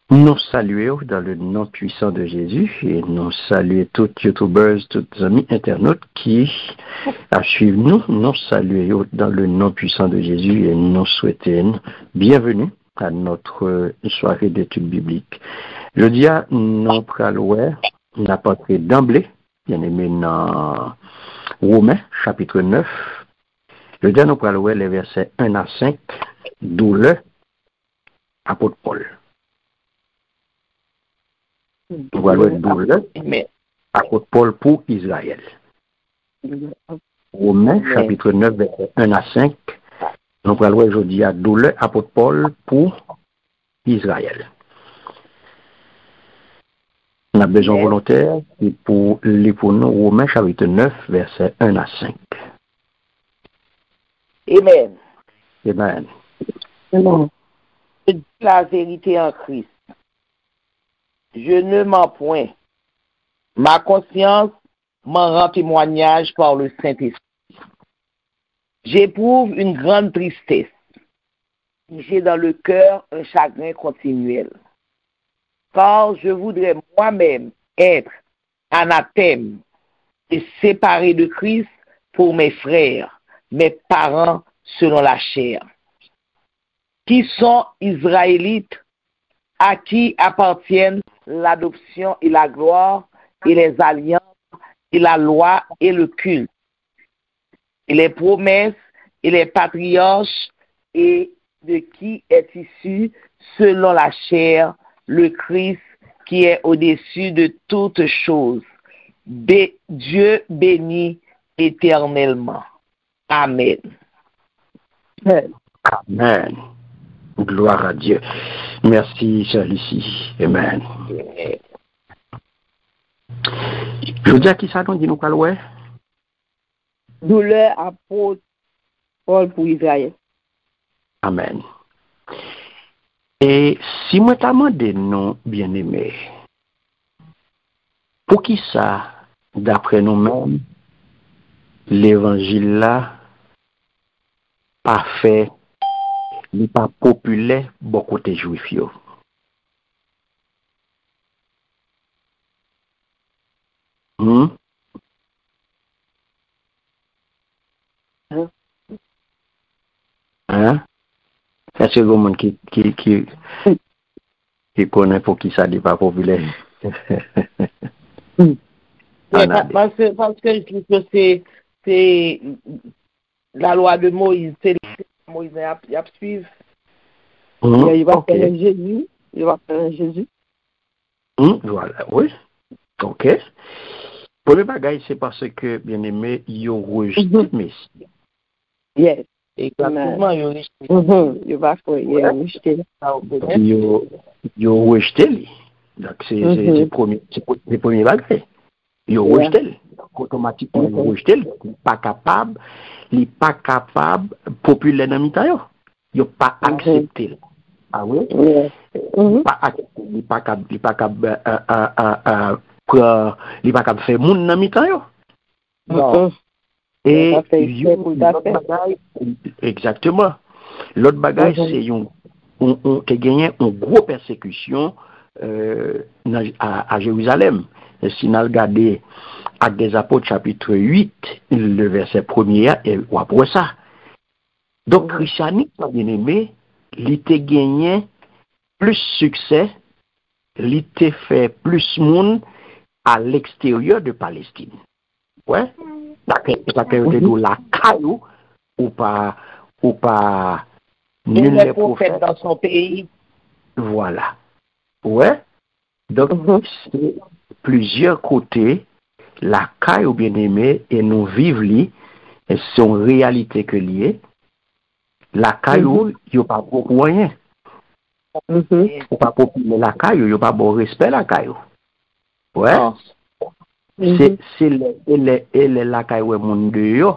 Nous saluons dans le nom puissant de Jésus et nous saluons tous les youtubeurs, tous les amis internautes qui suivent nous. Nous saluons dans le nom puissant de Jésus et nous souhaitons bienvenue à notre soirée d'études bibliques. Je dis à nous prélouer, n'a pas pris d'emblée, bien aimé dans Romains chapitre 9. Je dis à nous prélouer les versets 1 à 5, d'où le apôtre Paul. Voilà apôtre Paul pour Israël. Romains chapitre 9, verset 1 à 5. Nous parlons aujourd'hui à douleur apôtre Paul pour Israël. On a besoin volontaire et pour nous Romains chapitre 9, verset 1 à 5. Amen. Amen. Amen. Je dis la vérité en Christ. Je ne mens point. Ma conscience m'en rend témoignage par le Saint-Esprit. J'éprouve une grande tristesse. J'ai dans le cœur un chagrin continuel. Car je voudrais moi-même être anathème et séparé de Christ pour mes frères, mes parents selon la chair, qui sont israélites, à qui appartiennent l'adoption et la gloire, et les alliances, et la loi, et le culte, et les promesses, et les patriarches, et de qui est issu, selon la chair, le Christ, qui est au-dessus de toutes choses. Dieu béni éternellement. Amen. Amen. Gloire à Dieu. Merci, chère Lucie. Amen. Je veux dire qui ça, dit nous parler? Douleur apôtre Paul pour Israël. Amen. Et si moi t'ai demandé non, bien-aimé, pour qui ça, d'après nous-mêmes, l'évangile là, pas fait, n'est pas populaire, beaucoup de juifs. Hein? Est-ce que vous monde qui connaît pour qui ça n'est pas populaire? Parce que je trouve que c'est la loi de Moïse, c'est Moïse y a suivre. Il va faire Jésus. Il va faire Jésus. Voilà, oui. Ok. Pour le bagage, c'est parce que, bien aimé, ils ont rejeté le Messie. Yes. Exactement, ils ont rejeté. Il va faire rejeter. Ils ont rejeté. Donc, c'est le premier bagage. Ils ont rejeté. Automatiquement, ils ont rejeté. Il n'est pas capable, populaire dans le ils n'ont pas accepté. Ah oui? Il pas capable faire moun dans mi-temps. Non. Et exactement. L'autre bagage, c'est on a gagné une grosse persécution à Jérusalem. Et si nous regardons Actes des Apôtres chapitre 8, le verset 1er, et après ça. Donc, christianisme, bien aimé, il a gagné plus succès, il a fait plus monde à l'extérieur de Palestine. Ouais? Ça peut être de la caillou ou pas nul n'est prophète dans son pays. Voilà. Ouais? Donc, c'est plusieurs côtés, la caillou bien aimé, et nous vivons, et c'est une réalité que liée. La caillou, il n'y a pas beaucoup rien. Pas populer la caillou, il n'y a pas bon respect la caillou. Ouais? C'est la caillou est mon Dieu.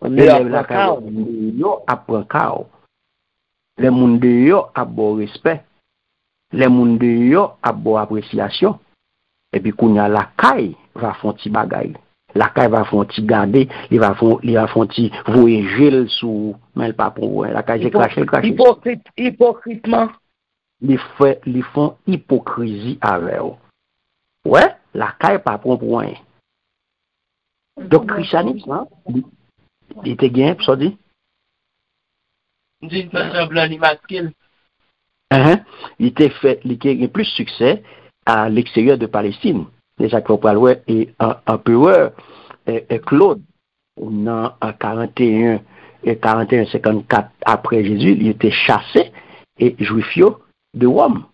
La caillou apprend caillou. Les moun de yo a bon respect. Les moun de yo a bon appréciation. Et puis, quand y a la caille, va faire un petit bagay. La caille va faire un petit garder, il va faire un petit voyer gel sous, mais elle pas pour la caille j'ai craché. Hypocritement. Ils font hypocrisie avec eux. Ouais, la caille pas pour rien. Donc, christianisme, hein, il était bien, ça dit? Il était fait, il a plus de succès à l'extérieur de Palestine. Les Jacques et un peu Claude, en 41 et 41-54 après Jésus, il était chassé et juif de Rome.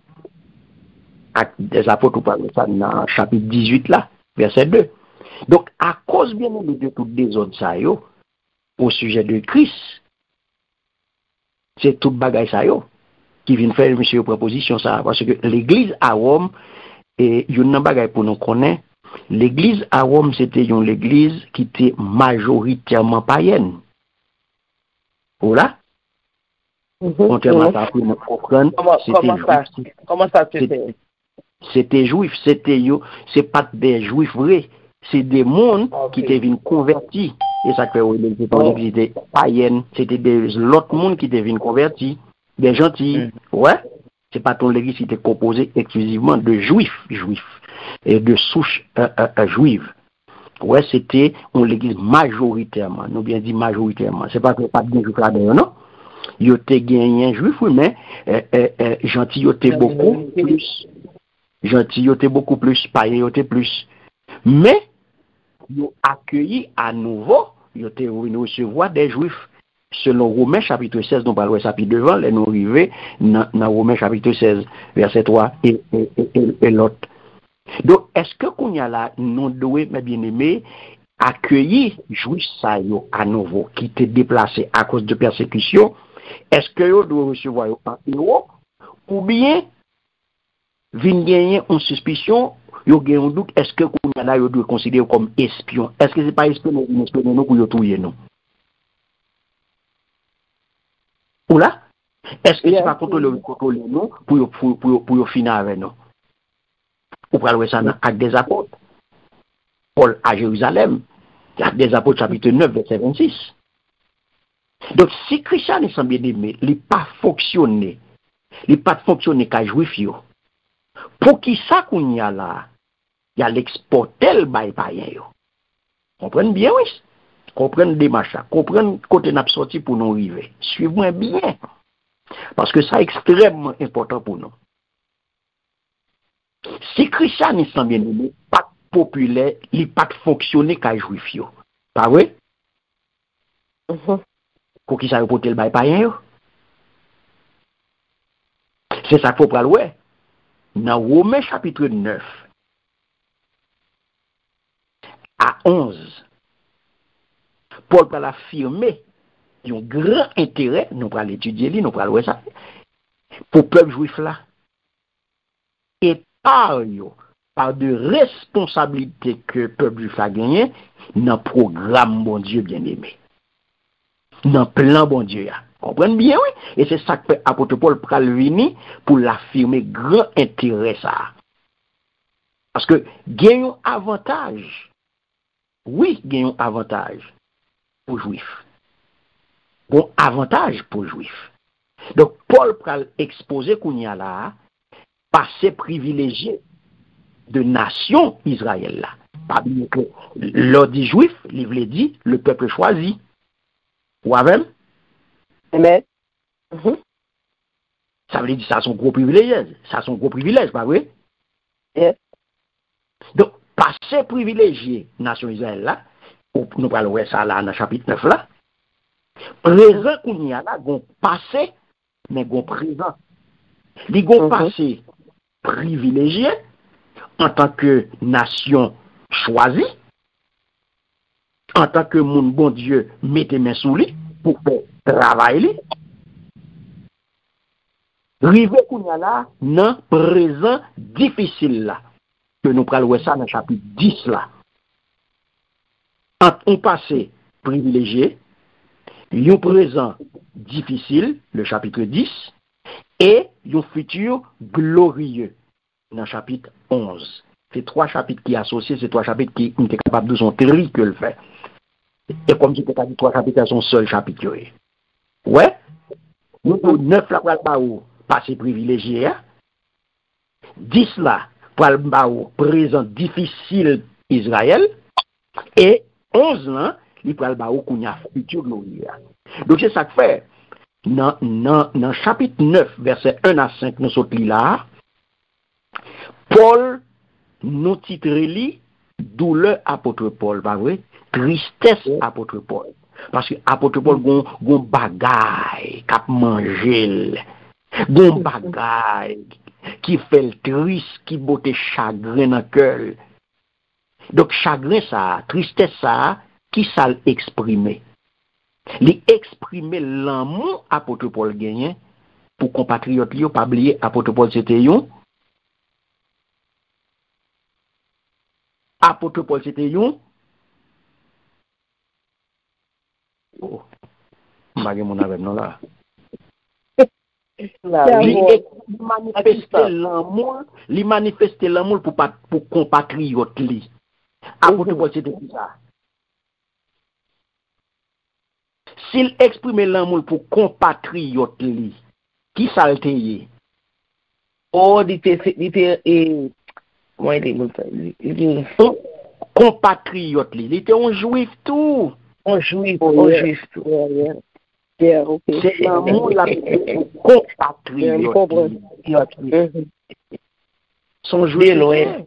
Des apôtres parlent ça dans chapitre 18 là, verset 2. Donc, à cause bien de toutes les autres ça au sujet de Christ, c'est toute bagaille ça qui vient faire monsieur proposition ça parce que l'église à Rome et une bagaille pour nous connaître, l'église à Rome c'était une église qui était majoritairement païenne. Voilà. Contrairement à pour nous comprendre, comment ça se fait? C'était juif, c'est pas des juifs vrais, c'est des mondes qui étaient venus convertis. Et ça fait l'église était païenne, c'était des autres mondes qui étaient venus convertis, des gentils. Ouais, c'est pas ton l'église qui était composée exclusivement de juifs et de souches juives. Ouais, c'était l'église majoritairement, nous bien dit majoritairement. C'est pas que pas de juifs là-dedans, non? Il y a gagné un juif, oui, mais gentil, il y a beaucoup plus. Gentil, il y a beaucoup plus, païen, il y a plus. Mais, ils ont accueilli à nouveau, ils ont recevoir des juifs. Selon Romains chapitre 16, nous parlons chapitre devant, les nous arrivés dans Romains chapitre 16, verset 3 et l'autre. Donc, est-ce que qu'on y a là, nous devons, mes bien-aimés, accueillir juifs ça à nouveau, qui étaient déplacés à cause de persécution? Est-ce que vous devez recevoir un héros? Ou bien, vient gagner une suspicion, yo gagne un doute, est-ce que qu'on y a là, yo doit considérer comme espion? Est-ce que c'est pas espion nous pour yo touyer nous? Ou là? Est-ce que c'est pas contrôler nous pour finir avec nous? Ou parler ça dans Actes des Apôtres. Paul à Jérusalem, Actes des Apôtres chapitre 9 verset 26. Donc si christianisme bien aimé, il pas fonctionner qu'à juif yo. Pour qui ça qu'on y a là, il y a l'exporter le bail païen yo. Comprenez bien oui? Comprenez démarche, comprenez côté n'a sorti pour nous arriver. Suivez-moi bien. Parce que ça est extrêmement important pour nous. Si christianisme bien aimé, pas populaire, il pas fonctionner qu'à juif yo. Pas vrai? Pour qui ça reporter le bail païen yo? C'est ça qu'il faut prendre ouais. Dans Romains chapitre 9 à 11, Paul va affirmer un grand intérêt, nous allons l'étudier, nous allons voir ça, pour le peuple juif là. Et par de responsabilités que le peuple juif a gagné dans le programme bon Dieu bien-aimé. Dans le plan bon Dieu. Comprenez bien, oui? Et c'est ça que l'apôtre Paul pral venir pour l'affirmer grand intérêt ça. Parce que gagnons avantage. Oui, gagnons avantage pour juifs. Bon avantage pour juifs. Donc Paul pral exposer qu'on y a là passé privilégié de nation Israël là. Pas bien que l'ordre juif, il veut dire le peuple choisi. Ou même? Amen. Ça veut dire ça son gros privilège. Ça son gros privilège, pas vrai? Yes. Donc, passé privilégié, nation Israël là, nous parlons ça là dans le chapitre 9 là, présent qu'on y a là, gon passé, mais gon présent. Les gon passé privilégié en tant que nation choisie, en tant que mon bon Dieu mettez main sous lui pour faire travailler. Rive qu'on y a là, non présent difficile là, que nous parlons ça dans le chapitre 10 là. Entre un passé privilégié, un présent difficile, le chapitre 10, et un futur glorieux, dans le chapitre 11, c'est 3 chapitres qui associés, c'est 3 chapitres qui sont capables de son tri que le fait. Et comme tu peux dire 3 chapitres à son seul chapitre. Ouais. Nous, 9 là, pour le passé privilégié. 10 là, pour le présent difficile Israël. Et 11 là, il pour le futur glorieux. Donc c'est ça que fait. Dans chapitre 9, verset 1 à 5, nous sommes là. Paul nous titre li douleur apôtre Paul, pas vrai? Tristesse apôtre Paul. Parce que apôtre Paul gon bagay k'ap manger, gon bagay qui fait le triste, qui botte chagrin dans cœur. Donc chagrin ça, tristesse ça, qui ça l'exprimer? Li exprimer l'amour apôtre Paul gagné pour compatriotes li pas oublier apôtre Paul c'était yon. Apôtre Paul c'était yon. Oh. Magé mon avec non là. Li manifester l'amour pour compatriotes li. Apôtre Paul c'était ça. S'il exprime l'amour pour compatriotes li, qui ça le teye? Oh, il était comment il dit compatriotes li, il était un juif tout. Un juif tout. Yeah, okay. C'est l'amour la compatriotes. Son juif loin.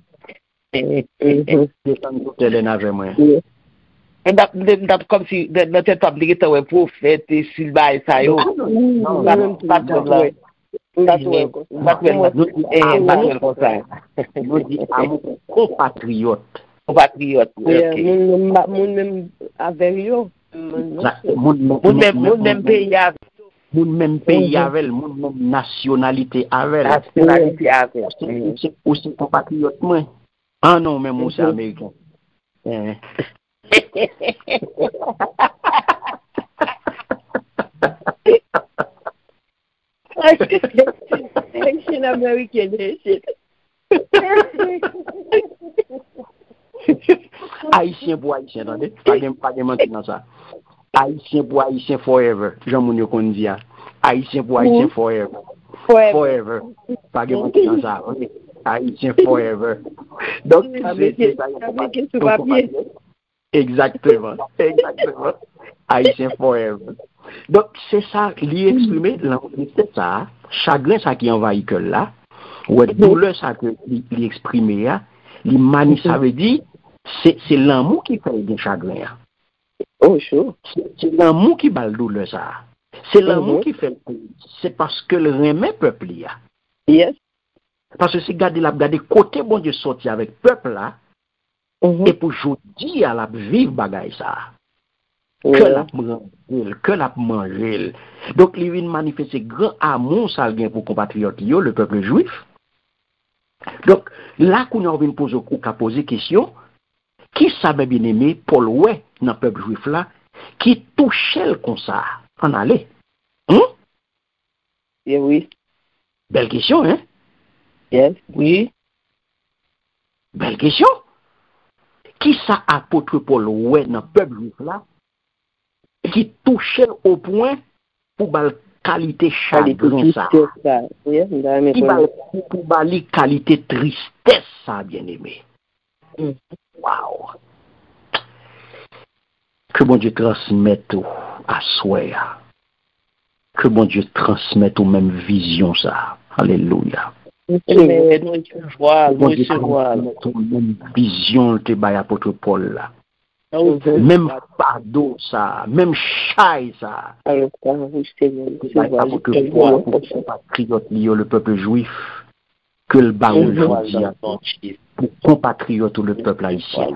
Comme si notre tablier était un prophète et Silva et ça yo. Non, pas de problème. Compatriote. Compatriote. Moun même avec yo. Moun même pays avec. Moun même pays avec, moun même nationalité avec. Nationalité avec. C'est aussi compatriote moi. Ah non, mais moi c'est américain. Action American shit. Haïtien pour haïtien, attendez. Pas de mentir dans ça. Haïtien pour haïtien forever. Jean-Mounio qu'on dit. Haïtien pour haïtien forever. Forever. Pas de mentir dans ça. Haïtien forever. Donc, c'est ça. Exactement. Haïtien forever. Donc, c'est ça, lui exprimer, c'est ça, chagrin ça qui envahit que là, ou douleur ça que lui exprimer, ça veut dire, c'est l'amour qui fait le chagrin. Oh, sure. C'est l'amour qui bat le douleur ça. C'est l'amour qui fait, c'est parce que le remet peuple là. Yes. Parce que c'est garder côté bon Dieu sorti avec peuple là, et pour aujourd'hui à la vivre bagaille ça. Que la manger. Donc, il vient manifester grand amour ça pour compatriotes, le peuple juif. Donc, là qu'on a envie de poser question, qui savait bien aimé Paul ouais dans le peuple juif là, qui touchait comme ça, en allait. Oui. Belle question, hein? Yes, oui. Belle question. Qui ça apôtre Paul ouais dans le peuple juif là? Qui touchait au point pour la qualité chagrin ça. Pour la qualité tristesse ça, bien aimé. Wow. Que bon Dieu transmette à soi. Que bon Dieu transmette aux mêmes visions ça. Alléluia. Nous joie, nous même vision te bay apôtre Paul là. Même fardeau ça, même chai ça. Le peuple juif que le baron aujourd'hui pour compatriote le peuple haïtien.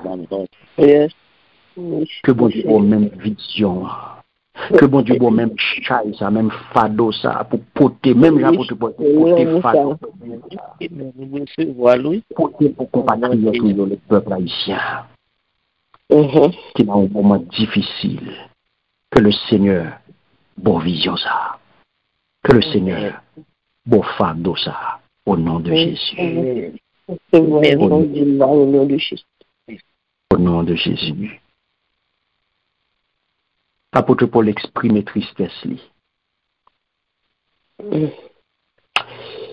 Que bon Dieu ait même vision. Que bon Dieu ait même chai ça, même fardeau ça pour porter même j'apôtre pour porter fardeau. Porter pour compatriote le peuple haïtien. Qui dans un moment difficile, que le Seigneur, bon vision ça, que le Seigneur, bon fardeau ça, au nom de Jésus. C'est vrai, on dit là au nom de Jésus. Au nom de Jésus. Apôtre Paul exprime tristesse.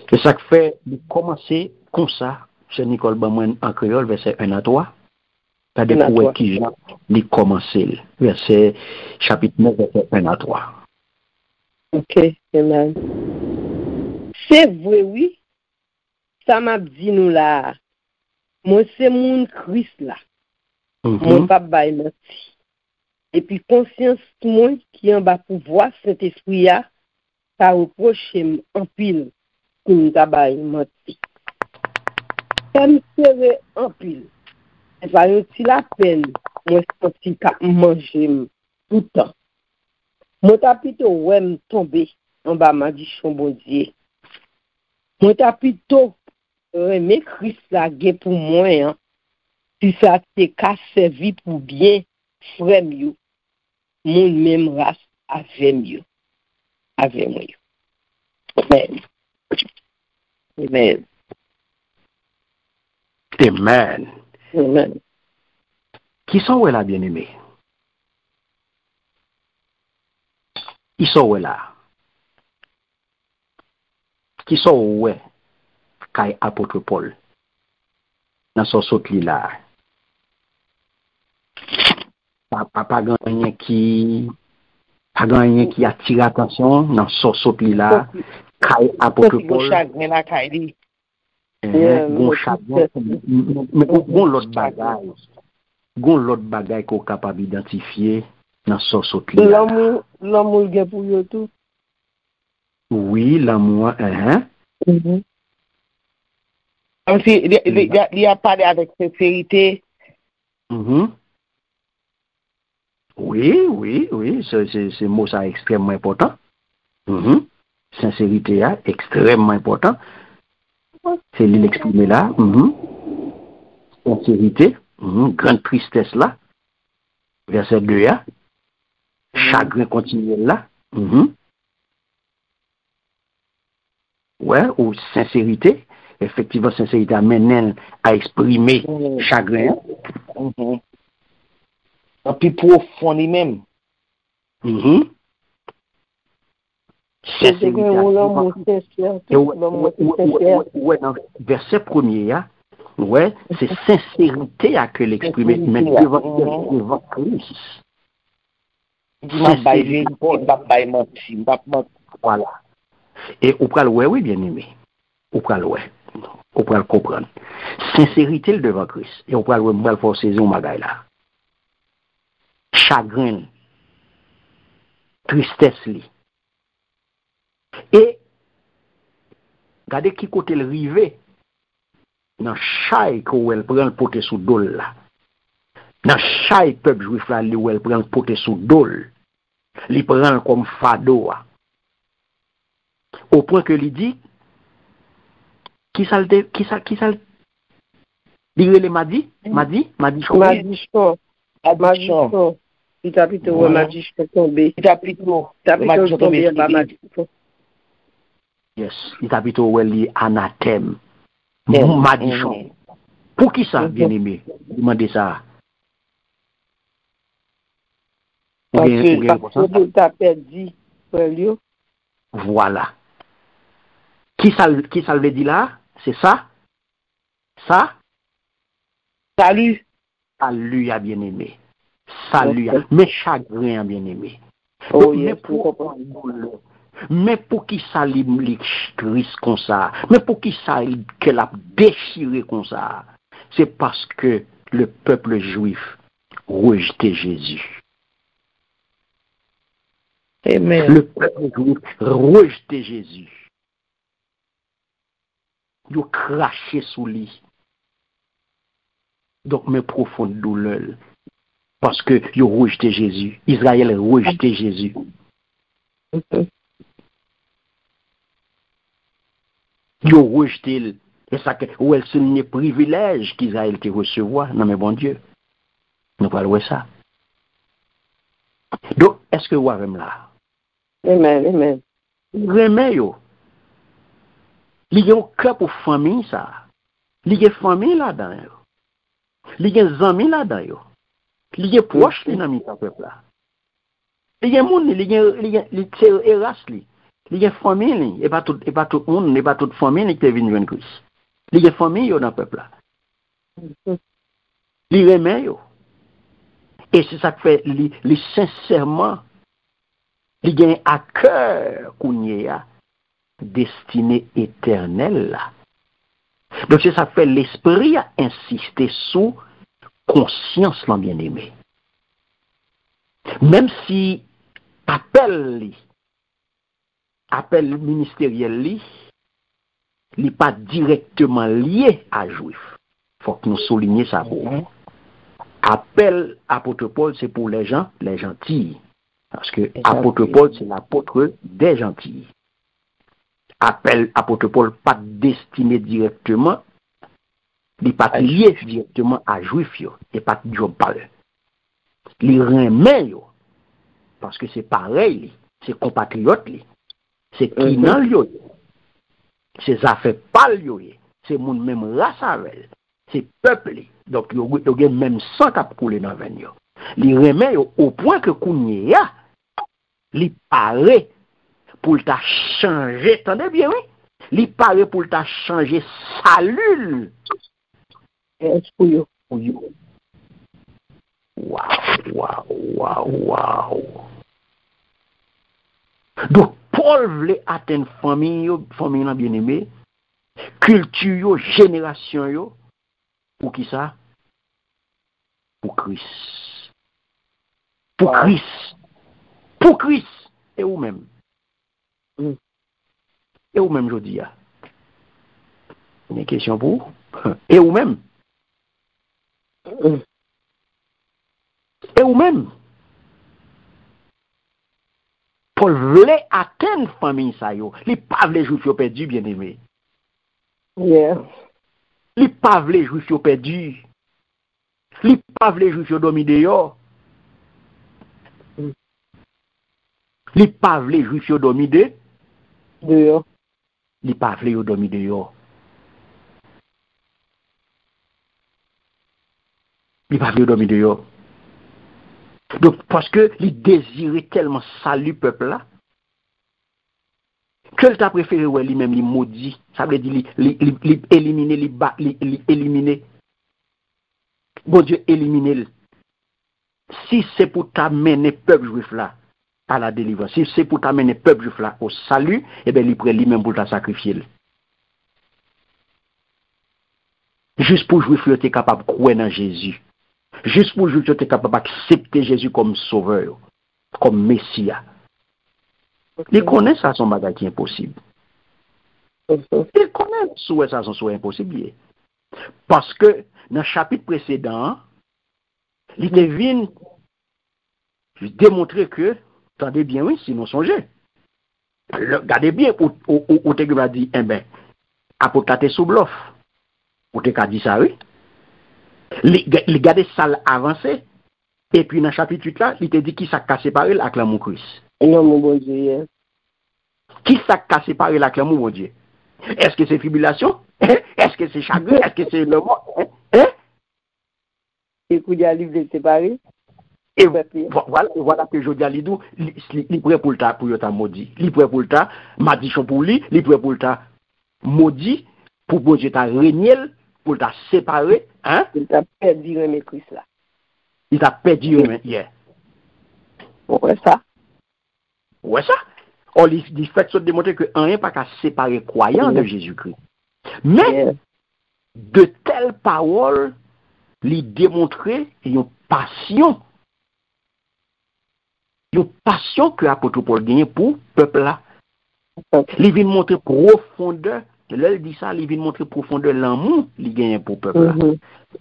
C'est ça que fait de commencer comme ça, chez Nicole Bamouen en créole, verset 1 à 3. T'as des poètes qui ont commencé, verset chapitre 9, verset 1 à 3. Ok, amen. C'est vrai, oui. Ça m'a dit nous là. Moi, c'est mon Christ là. Mon papa est menti. Et puis, conscience, moi, qui en bas pour voir cet esprit-là, ça reproche en pile pour nous tabac menti. Ça me serait en pile. Et par exemple, la peine, moi, je suis manger tout le temps. Moi, t'as plutôt ouais me tomber en bas, m'a dit, son bon Dieu. Moi, t'as plutôt mes Christ la gué pour moi, hein. Si ça t'est qu'à servi pour bien, frère mieux, mon même race avec mieux, avec moi. Amen. Amen. Amen. Amen. Qui sont là, bien-aimés? Qui sont là? Qui sont là? Kay apôtre Paul. Dans son saut-li là. Pas gagné qui attire l'attention dans son saut-li là. Kay apôtre Paul. Bon chagrin, mais bon l'autre bagaille qu'on capable d'identifier dans son saut-li là. L'amour gain pour yo tout. Oui, l'amour, Il a parlé avec sincérité. Oui, ce mot ça extrêmement important. Sincérité est extrêmement important. C'est l'exprimer là. Sincérité, grande tristesse là. Verset 2 là. Chagrin continuel là. Ouais, ou sincérité. Effectivement, sincérité amène à exprimer chagrin. Un peu profond lui-même. Sincérité. Ouais, dans verset premier, ouais, c'est sincérité à que l'exprimer, mais devant Christ. Voilà. Et au pral oui, bien aimé. Au pral au pral comprendre. Sincérité le devant Christ. Et au pral ouais, faut saisir un bagay là. Chagrin, tristesse li. Et regardez qui côté le rivé dans chaque où elle prend le poté sous dol là. Dans chaque peuple juif là où elle prend le poté sous dol. Il prend comme fardeau. Au point que il dit qui ça dire les m'a dit Il t'a plutôt m'a dit je tomber. Il t'a plutôt tomber yes, il t'a plutôt li anathème. Madichon. Pour qui ça, bien-aimé? Demandez ça. Parce que tu as perdu, voilà. Qui ça veut dire là? C'est ça? Ça? Salut. Salut, bien-aimé. Salut, mais chagrin, bien-aimé. Oh, mais pour qui ça li Christ comme ça? Mais pour qui ça qu'elle a déchiré comme ça? C'est parce que le peuple juif rejetait Jésus. Amen. Le peuple juif rejetait Jésus. Il a craché sous lui. Donc, mes profondes douleurs. Parce que ils ont rejeté Jésus. Israël a rejeté Jésus. Ils ont rejeté. Et ça que c'est un privilège qu'Israël te recevoir. Non, mais bon Dieu. Nous parlons ça. Donc, est-ce que vous avez là? Amen. Remet yo. Il y a un cœur pour famille, ça. Il y a famille là-dedans. Il y a amis là-dedans. Il y a proches dans le peuple là. Il y a monde, il y a race, il y a famille, et pas tout le monde, et pas toute famille qui vient joindre Christ. Il y a famille dans le peuple là. Il remet yo. Et c'est ça que fait li sincèrement il y a à cœur qu'on y a destinée éternelle là. Donc c'est ça que fait l'esprit a insisté sur conscience l'en bien-aimé. Même si appel ministériel n'est pas directement lié à juif. Faut que nous soulignions ça. Appel apôtre Paul, c'est pour les gens, les gentils. Parce que apôtre Paul, c'est l'apôtre des gentils. Appel apôtre Paul, pas destiné directement, il pas lié directement à juif, et pas de job parle. Il remet, parce que c'est pareil, c'est compatriote, c'est qui dans lui, c'est affaires pas lui, c'est mon même race avec, c'est peuple. Donc, il y a même sang qui a coulé dans le vin. Il remet au point que Kounia, il paraît pour t'a changer, attendez bien, oui? Il paraît pour t'a changer salut. Wow. Donc, Paul voulait atteindre famille bien-aimée, culture, génération, pour qui ça? Pour Christ. Pour Christ. Pour Christ. Et vous-même. Et vous-même, je dis. Une question pour vous. Et vous-même. Et vous-même. Paul voulait atteindre famille ça yo. Les pas les juifs ont perdu bien aimé. Yeah. Les pas les juifs ont perdu. Les pas les juifs ont dominé yo. Les pas les juifs ont dominé Dehors. Les pas les ont dominé yo. Les pas les ont dominé yo. Donc, parce que il désirait tellement salut peuple là, que il t'a préféré lui-même il maudit. Ça veut dire éliminer. Bon Dieu, éliminer. Si c'est pour t'amener peuple juif là à la délivrance, si c'est pour t'amener peuple juif là au salut, eh bien, il prend lui-même pour t'a sacrifier. Juste pour juif, il était capable de croire dans Jésus. Juste pour juif, il était capable d'accepter Jésus comme sauveur, comme Messia. Il connaît ça, son bagage qui est impossible. Il connaît ça, son souhait impossible. Parce que dans le chapitre précédent, il devine démontrer que, attendez bien, oui, sinon songez. Regardez bien, où tu as dit, eh bien, apôtre sous bluff. Où tu as dit ça, oui. Il garde ça avancé. Et puis dans le chapitre 8 là, il te dit qui s'est cassé par elle avec l'amour Christ. Non, mon bon Dieu. Qui s'est cassé par elle avec l'amour, mon Dieu? Est-ce que c'est tribulation? Est-ce que c'est chagrin? Est-ce que c'est le mort? Et qu'il y a livre de séparer? Et voilà que je dis à l'idou, il est prêt pour le tas, pour ta maudit. Il est prêt pour le tas, maudit pour lui, il est prêt pour le tas, maudit, pour bon Dieu ta régner, pour ta séparer, hein? Il t'a perdu le Christ là. Il t'a perdu le hier. Ouais, ça. Ouais, ça. On lui fait démontrer que rien pas qu'à séparer croyant de Jésus-Christ. Mais, de telles paroles, lui démontrer une passion. Une passion que l'apôtre Paul gagne pour le peuple là. Il vient montrer profondeur. Là, il dit ça, il vient montrer profondeur l'amour qu'il gagne pour le peuple là.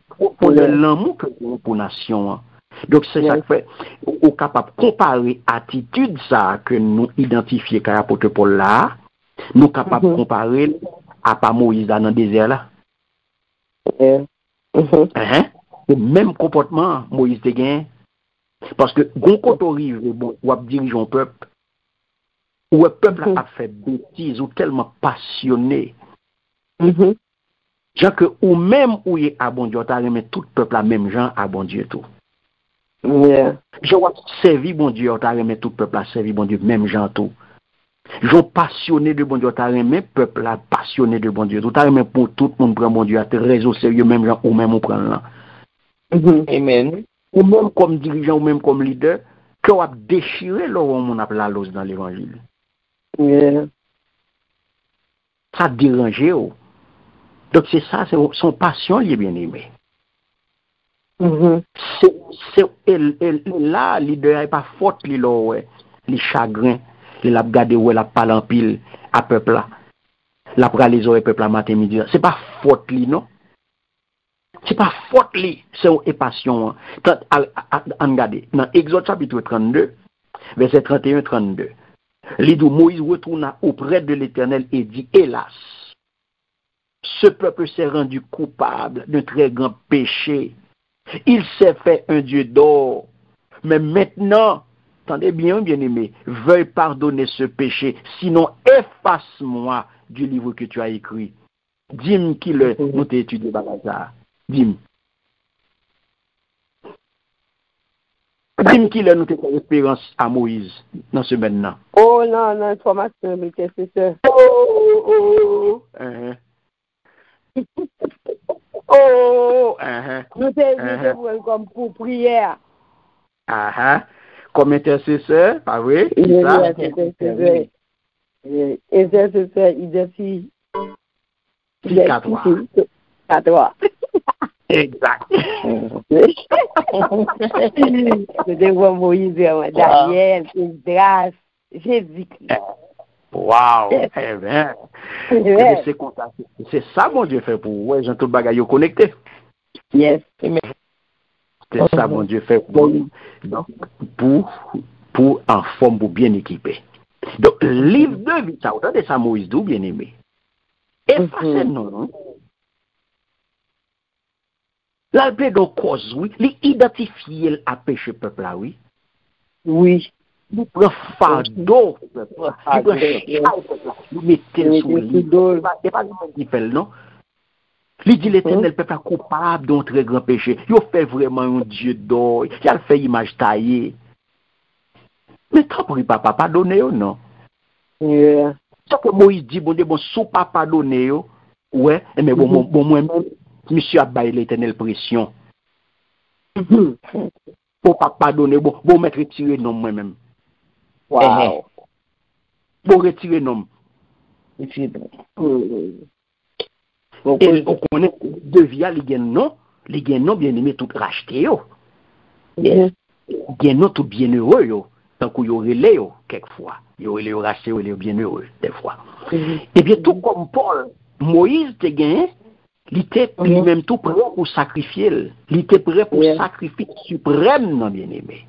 Profondeur l'amour que pour la nation. Donc, c'est ça que fait, on est capable de comparer l'attitude ça que nous identifions comme l'apôtre Paul là, nous sommes capables de comparer à pas Moïse dans le désert là. Le même comportement Moïse te gagne. Parce que quand on arrive, bon, on dirige un peuple, où le peuple a fait bêtise, ou tellement passionné, Jean que ou même ou est à bon Dieu, t'as remis tout peuple la même gens à bon Dieu tout. Yeah. Je vois servi bon Dieu, t'as remis tout peuple à servir bon Dieu, même gens tout. J'en passionné de bon Dieu, t'as remis peuple là passionné de bon Dieu. Tout t'as remis pour tout le monde prend bon Dieu à te réseau sérieux même gens ou même on prend là. Amen. Ou même comme dirigeant ou même comme leader, que on a déchiré leur on a la lose dans l'évangile. Yeah. Ça dérangeait. Donc c'est ça, c'est son passion, il est bien aimé. Là, leader n'est pas faute, les chagrins, il a gardé où la parle en pile à peuple là. La prale les oreilles peuple à matin midi. C'est pas faute li, non? C'est pas faute li, c'est une passion. Regardez, dans Exode chapitre 32, verset 31-32, l'idou Moïse retourna auprès de l'Éternel et dit, hélas, ce peuple s'est rendu coupable d'un très grand péché. Il s'est fait un Dieu d'or. Mais maintenant, attendez bien, bien-aimé, veuille pardonner ce péché, sinon efface-moi du livre que tu as écrit. Dis-moi qui le nous t'ai étudié par hasard. Dis-moi. Dis-moi qui le nous t'ai fait référence à Moïse dans ce maintenant. Oh non, non, information, mais c'est ça. Oh, Nous t'ai comme pour prière. Comme intercesseur, pas vrai? C'est ça? Intercesseur, il dit 4. Exact. C'était pour Moïse, Daniel, grâce, Jésus-Christ. Wow! Eh bien, c'est ça, mon Dieu, fait pour vous. Ouais, j'ai tout le bagage connecté. Yes. C'est ça, mon Dieu, fait pour vous. Donc, pour en forme, pour bien équiper. Donc, livre de vie, ça, autant de ça, Moïse, d'où bien aimé. Effacez non. Là, donc, cause, oui, l'identifier à péché peuple là, oui. Oui. Vous prenez fardeau, vous prenez chai, vous mettez sous lui. C'est pas le monde qui fait, non? Il dit l'Éternel peuple coupable d'un très grand péché. Il fait vraiment un Dieu d'or. Il a fait image taillée. Mais tant pour papa pardonner, non? Yeah. Ça que Moïse dit, bon, sous pas pardonner, ouais, mais bon, moi-même, monsieur a baillé l'Éternel pression. Pour pas pardonner, bon, mettre retirer non moi-même. Wow. Pour retirer nom. Et on connaît de via les gagnants bien aimé tout racheté yo. Gagnants tout bien heureux yo. Tant qu'on y aurait les yo quelquefois. Y aurait les racheté ou les bien heureux des fois. Et bien tout comme Paul, Moïse te gagné, il était lui-même tout prêt pour sacrifier. Il était prêt pour sacrifier suprême non bien aimé.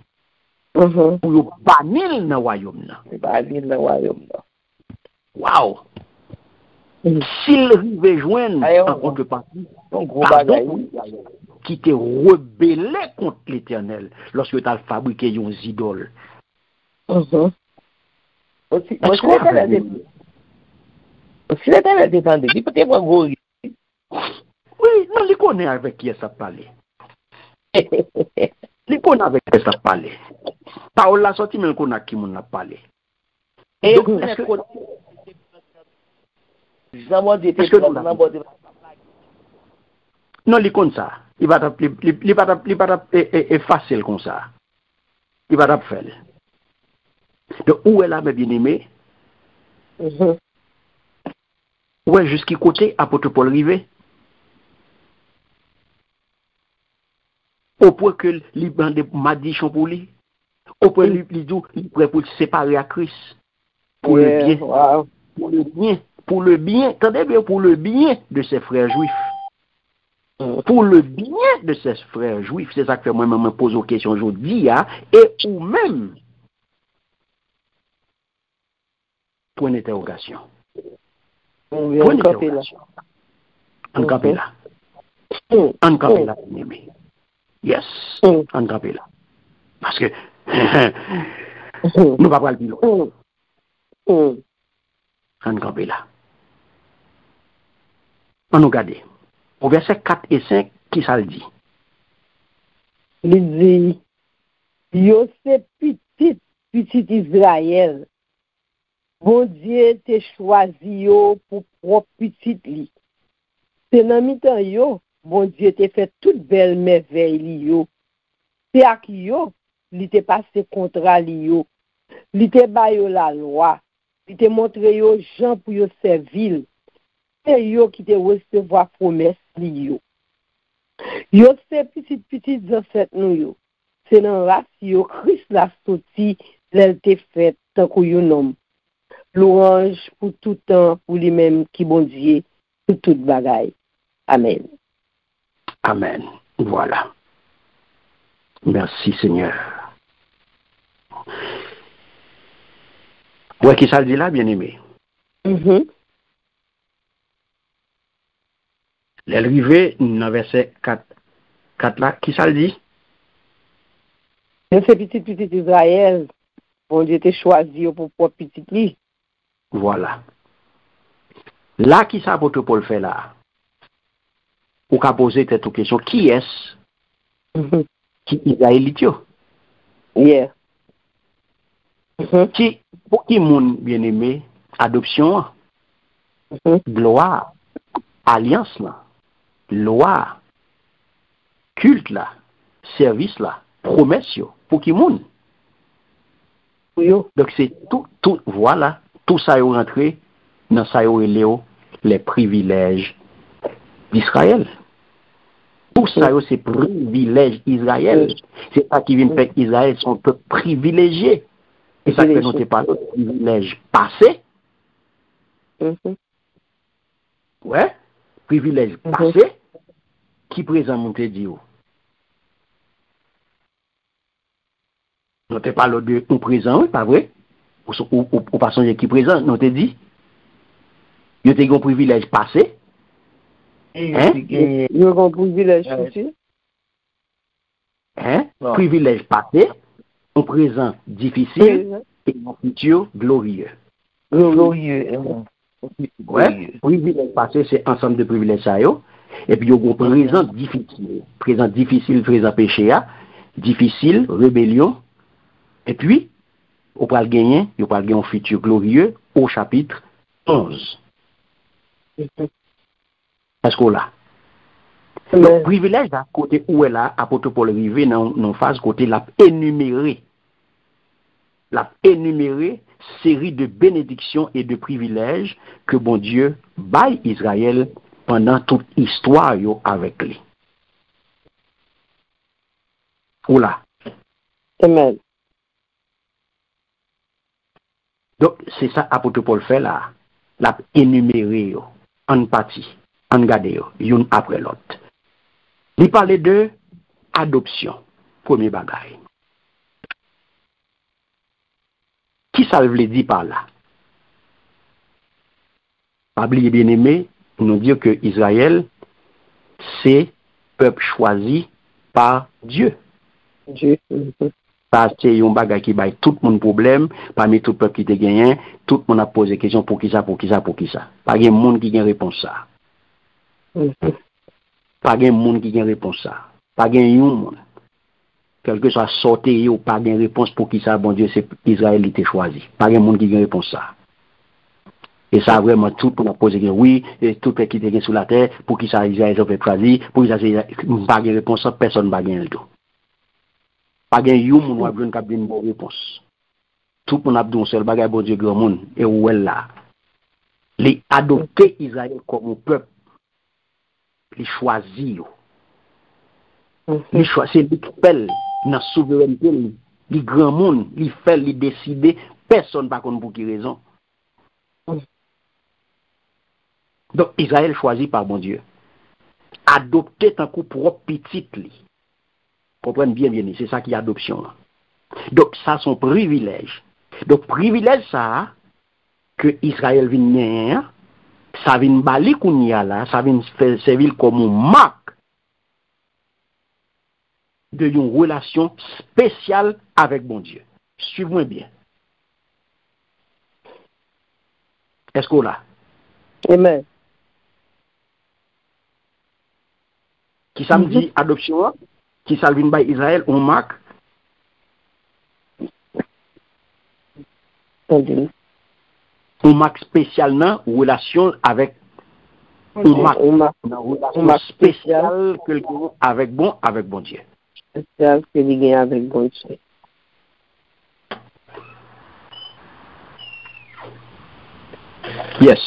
Pour bannir dans le royaume. Wow! S'il arrivait joindre en contrepartie, qui t'est rebellé contre l'Éternel lorsque tu as fabriqué une idole. Aussi l'Éternel défendu, il peut être gros. Oui, non, il connaît avec qui ça parle. Il connaît avec qui ça parle. Parole la sortie, mais il connaît qui m'en a parlé. Et donc, est-ce que non, il comme ça. Il va t'appeler facile comme ça. Il va t'appeler. Donc, où est là, mes bien-aimés? Où est jusqu'à côté, apôtre Paul rivé? Au point que l'Iban de Madichon pour lui. Au point que il est prêt pour se séparer à Christ. Pour le bien. Wow. Pour le bien, attendez bien, pour le bien de ses frères juifs. Pour le bien de ses frères juifs, c'est ça que moi-même me pose aux questions aujourd'hui, et ou même, point d'interrogation. Point d'interrogation. En campé là. En campé là, bien-aimé. Yes, en campé là. Parce que, nous ne pouvons pas le pilote. En campé là. On nous garde. Au verset 4 et 5, qui ça le dit? Il dit, yo c'est petit Israël. Bon Dieu te choisi yo pour propre petit li. C'est dans mi-temps yo, bon Dieu te fait toute belle merveille li yo. C'est à qui yo, li te passé contrat li yo. Li te ba yo la loi. Li te montre yo gens pour yo servir. C'est yo qui te recevoir promesse li yo. Yo c'est petit ancêtre nou yo. C'est dans race yo Christ la sorti l'elle te fait tant que yo nom. Louange pour tout temps pour lui-même qui bon Dieu pour toute bagaille. Amen. Amen. Voilà. Merci Seigneur. Ouais, qui ça le dit là, bien-aimé? L'arrivée dans verset 4 là, qui ça le dit? C'est petit Israël. Bon Dieu te choisi pour propre petit li. Voilà. Là, qui ça apôtre Paul fait là? Ou qu'a posé cette question, qui est-ce? Qui Israélite yo? Yeah. Qui, pour qui moun bien-aimé, adoption, gloire, alliance là, loi, culte là, service là, promesse yo, pour qui moun? Donc c'est tout, voilà, tout ça est rentré dans ça est les privilèges d'Israël. Tout ça c'est privilèges d'Israël. C'est ça qui vient faire Israël son peuple privilégié. Et ça que nous n'avons pas de privilèges passés. Ouais, privilèges passés qui présent mon te dit. Nous n'avons pas de présent, pas vrai? Ou pas songer qui présent, nous te dit. Vous avez un privilège passé. Hein? Vous avez un privilège futur. Hein? Privilège passé, un présent difficile et un futur glorieux. Glorieux. Ouais. Privilège passé, c'est ensemble de privilèges ça yo. Et puis, il y a un présent difficile. Présent difficile, présent péché, difficile, rébellion. Et puis, on va gagner un futur glorieux au chapitre 11. Est-ce qu'on l'a? Le privilège à côté où est là, apôtre Paul arrivé dans phase côté l'a énuméré série de bénédictions et de privilèges que bon Dieu baille Israël pendant toute histoire yo avec lui. Oula. Amen. Donc c'est ça apôtre Paul fait là, l'a énuméré yo en partie, en garder yo, une après l'autre. Il parlait de adoption, premier bagage. Qui ça veut dire par là? Oubliez bien aimé, nous dire que Israël, c'est peuple choisi par Dieu. Ça, c'est un bagage qui baille tout le monde problème, parmi tout le peuple qui te gagne, tout le monde a posé question pour qui ça. Pas de monde qui a réponse ça. Pas de monde qui a réponse ça. Pas de monde. Quel que soit sorti ou pas de réponse pour qui ça, bon Dieu, c'est Israël qui était choisi. Pas de monde qui a réponse ça. Et ça, vraiment, tout le monde a posé question. Oui, et tout le qui était sur la terre, pour qui ça, Israël a fait choisi, pour qui ça, pas de réponse, personne n'a gagné le tout. Pas de monde a besoin de bonne réponse. Tout le monde a besoin de seul bagage, bon Dieu, grand monde, et où est là. Les adopter Israël comme un peuple, les choisir. Les choisir, les pelle dans la souveraineté, les grands monde, les fait, les décider, personne ne connaît pour qui raison. Donc Israël choisi par bon Dieu. Adopter tant que propre petit li. Comprenez bien, c'est ça qui est adoption. Donc ça son privilège. Donc privilège ça que Israël vient, ça vient bali kounya là, ça vient servir comme une marque de une relation spéciale avec bon Dieu. Suivez-moi bien. Est-ce qu'on l'a? Amen. Qui ça me dit adoption, qui ça vient by Israël, on marque. On marque spécialement relation avec on marque relation spéciale avec bon Dieu. Spécial que il avec bon Dieu. Yes.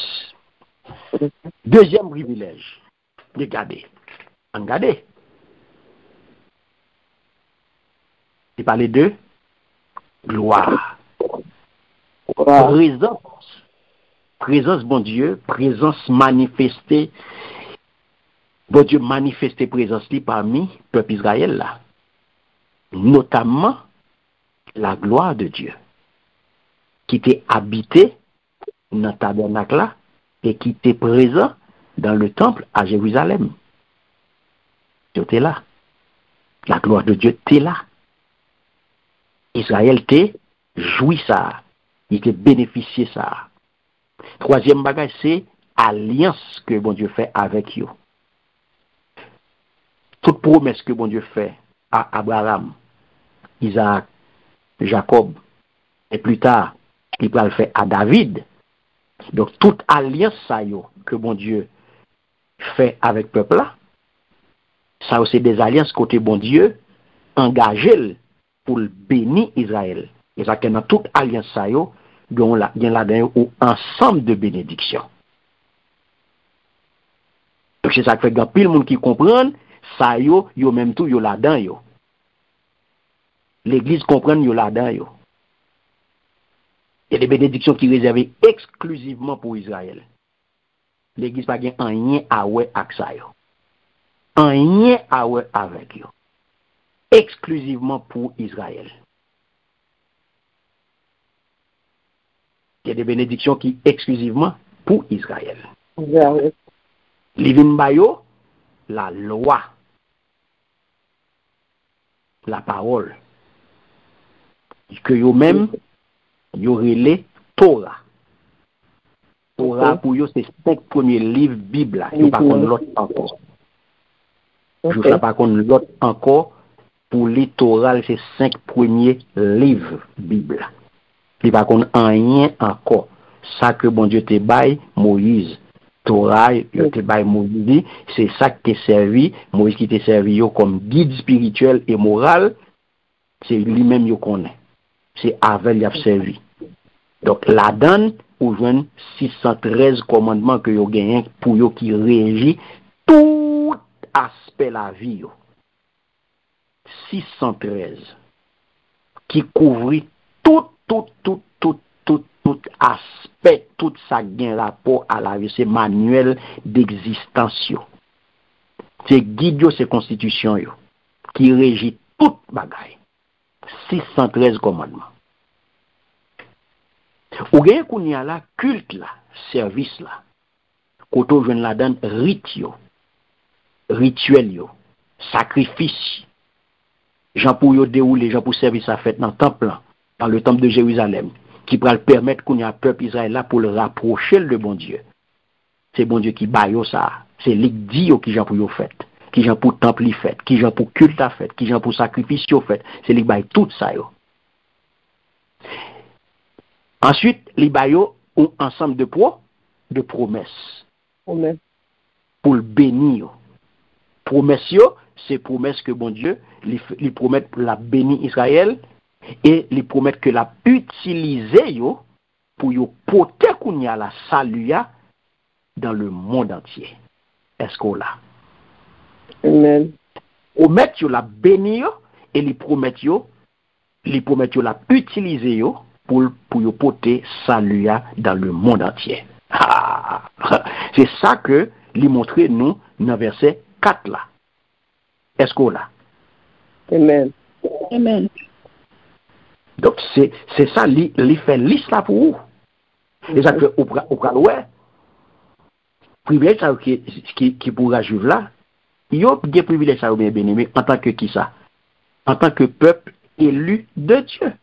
Deuxième privilège. Regardez. Regardez. C'est parler de gloire. Présence, bon Dieu, présence manifestée. Bon Dieu manifesté présence parmi le peuple Israël là. Notamment la gloire de Dieu qui était habité dans le tabernacle là et qui était présent dans le temple à Jérusalem. Dieu était là. La gloire de Dieu était là. Israël était joui ça. Il était bénéficié ça. Troisième bagage, c'est alliance que bon Dieu fait avec eux. Toute promesse que bon Dieu fait à Abraham, Isaac, Jacob, et plus tard, il va le faire à David. Donc, toute alliance ça que bon Dieu fait avec le peuple là, ça aussi des alliances côté bon Dieu engagées pour le bénir Israël. Et ça que dans toute alliance ça il y a là-dedans un ensemble de bénédictions. Donc c'est ça que fait grand pile monde qui comprend ça yo même tout yo là-dedans yo. L'église comprend yo là-dedans yo. Il y a des bénédictions qui sont réservées exclusivement pour Israël. L'église pas gen rien à ouais avec ça yo. Rien à ouais avec yo. Exclusivement pour Israël. Il y a des bénédictions qui exclusivement pour Israël. Livin bayo, la loi, la parole, que yo même, yo relé Torah. Torah pour yo, c'est 5 premiers livres Bible. Yo pas qu'on l'autre encore. Je ne sais pas qu'on l'autre encore. Pour les Torah, c'est 5 premiers livres Bible. Il n'y a pas rien encore. Ça que bon Dieu te baille, Moïse. Torah, il te baille Moïse. C'est ça qui t'est servi. Moïse qui t'est servi comme guide spirituel et moral. C'est lui-même qui connaît. C'est avec lui a servi. Donc, la donne, ou joint 613 commandements que vous gagnez pour vous qui régit tout aspect de la vie. 613 qui couvre tout aspect, tout ça gain rapport à la vie, c'est manuel d'existence. C'est guide, c'est constitution qui régit toute bagaille. 613 commandements. Ou gain qu'on y a là culte là, service là. Koto jeune la donne rituel sacrifice. Jean pour yo dérouler, Jean pour servir sa fête dans le temple, dans le temple de Jérusalem, qui pourra le permettre qu'on y a un peuple Israël là pour le rapprocher de bon Dieu. C'est bon Dieu qui baille ça. C'est lui qui dit qui Jean pour yo fait, qui Jean pour temple li fait, qui Jean pour culte a fait, qui Jean pour sacrifice yo fait. C'est lui qui baille tout ça yo. Ensuite, li baille un ensemble de promesses. Amen. Pour le bénir. Promesses yo, c'est promesses que bon Dieu lui promet pour la bénir Israël et lui promet que la utiliser yo pour yo porter kounya la saluya dans le monde entier. Est-ce qu'on l'a? Amen. Promet yo la bénir et lui promet yo la utiliser yo pour yo porter saluya dans le monde entier. C'est ça que lui montrer nous dans verset 4 là. Est-ce qu'on l'a? Amen. Amen. Donc c'est ça li fait liste là pour vous. Et ça fait au ouais. Privilège ça qui pourra juivre là. Yo des privilèges ça bien bien en tant que qui ça? En tant que peuple élu de Dieu.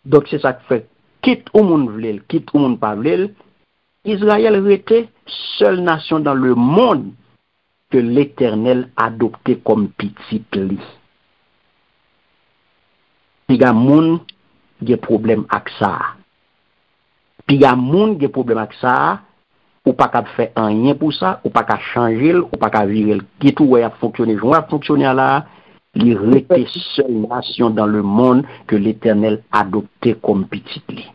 Donc c'est ça qui fait quitte au monde vle, quitte au monde pas vle, Israël était seule nation dans le monde que l'Éternel a adopté comme petit li. Puis il moun des problèmes avec ça. Puis il moun des problèmes avec ça, ou pas qu'à faire rien pour ça, ou pas qu'à changer, ou pas qu'à virer qui tout a fonctionné, joint a fonctionné là, il reste seule nation dans le monde que l'Éternel a adopté comme petit li.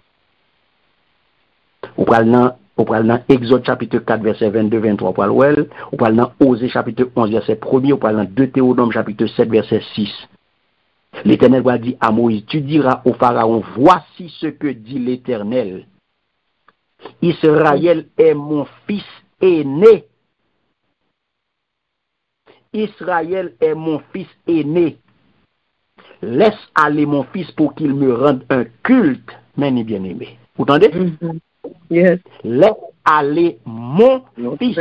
Ou parlant dans Exode chapitre 4 verset 22 23 ou parlant dans Osée chapitre 11 verset 1er, ou parlant dans Deutéronome chapitre 7 verset 6. L'Éternel va dire à Moïse, tu diras au Pharaon, voici ce que dit l'Éternel. Israël est mon fils aîné. Israël est mon fils aîné. Laisse aller mon fils pour qu'il me rende un culte, mes bien-aimés. Vous entendez? Yes. Laisse aller mon fils.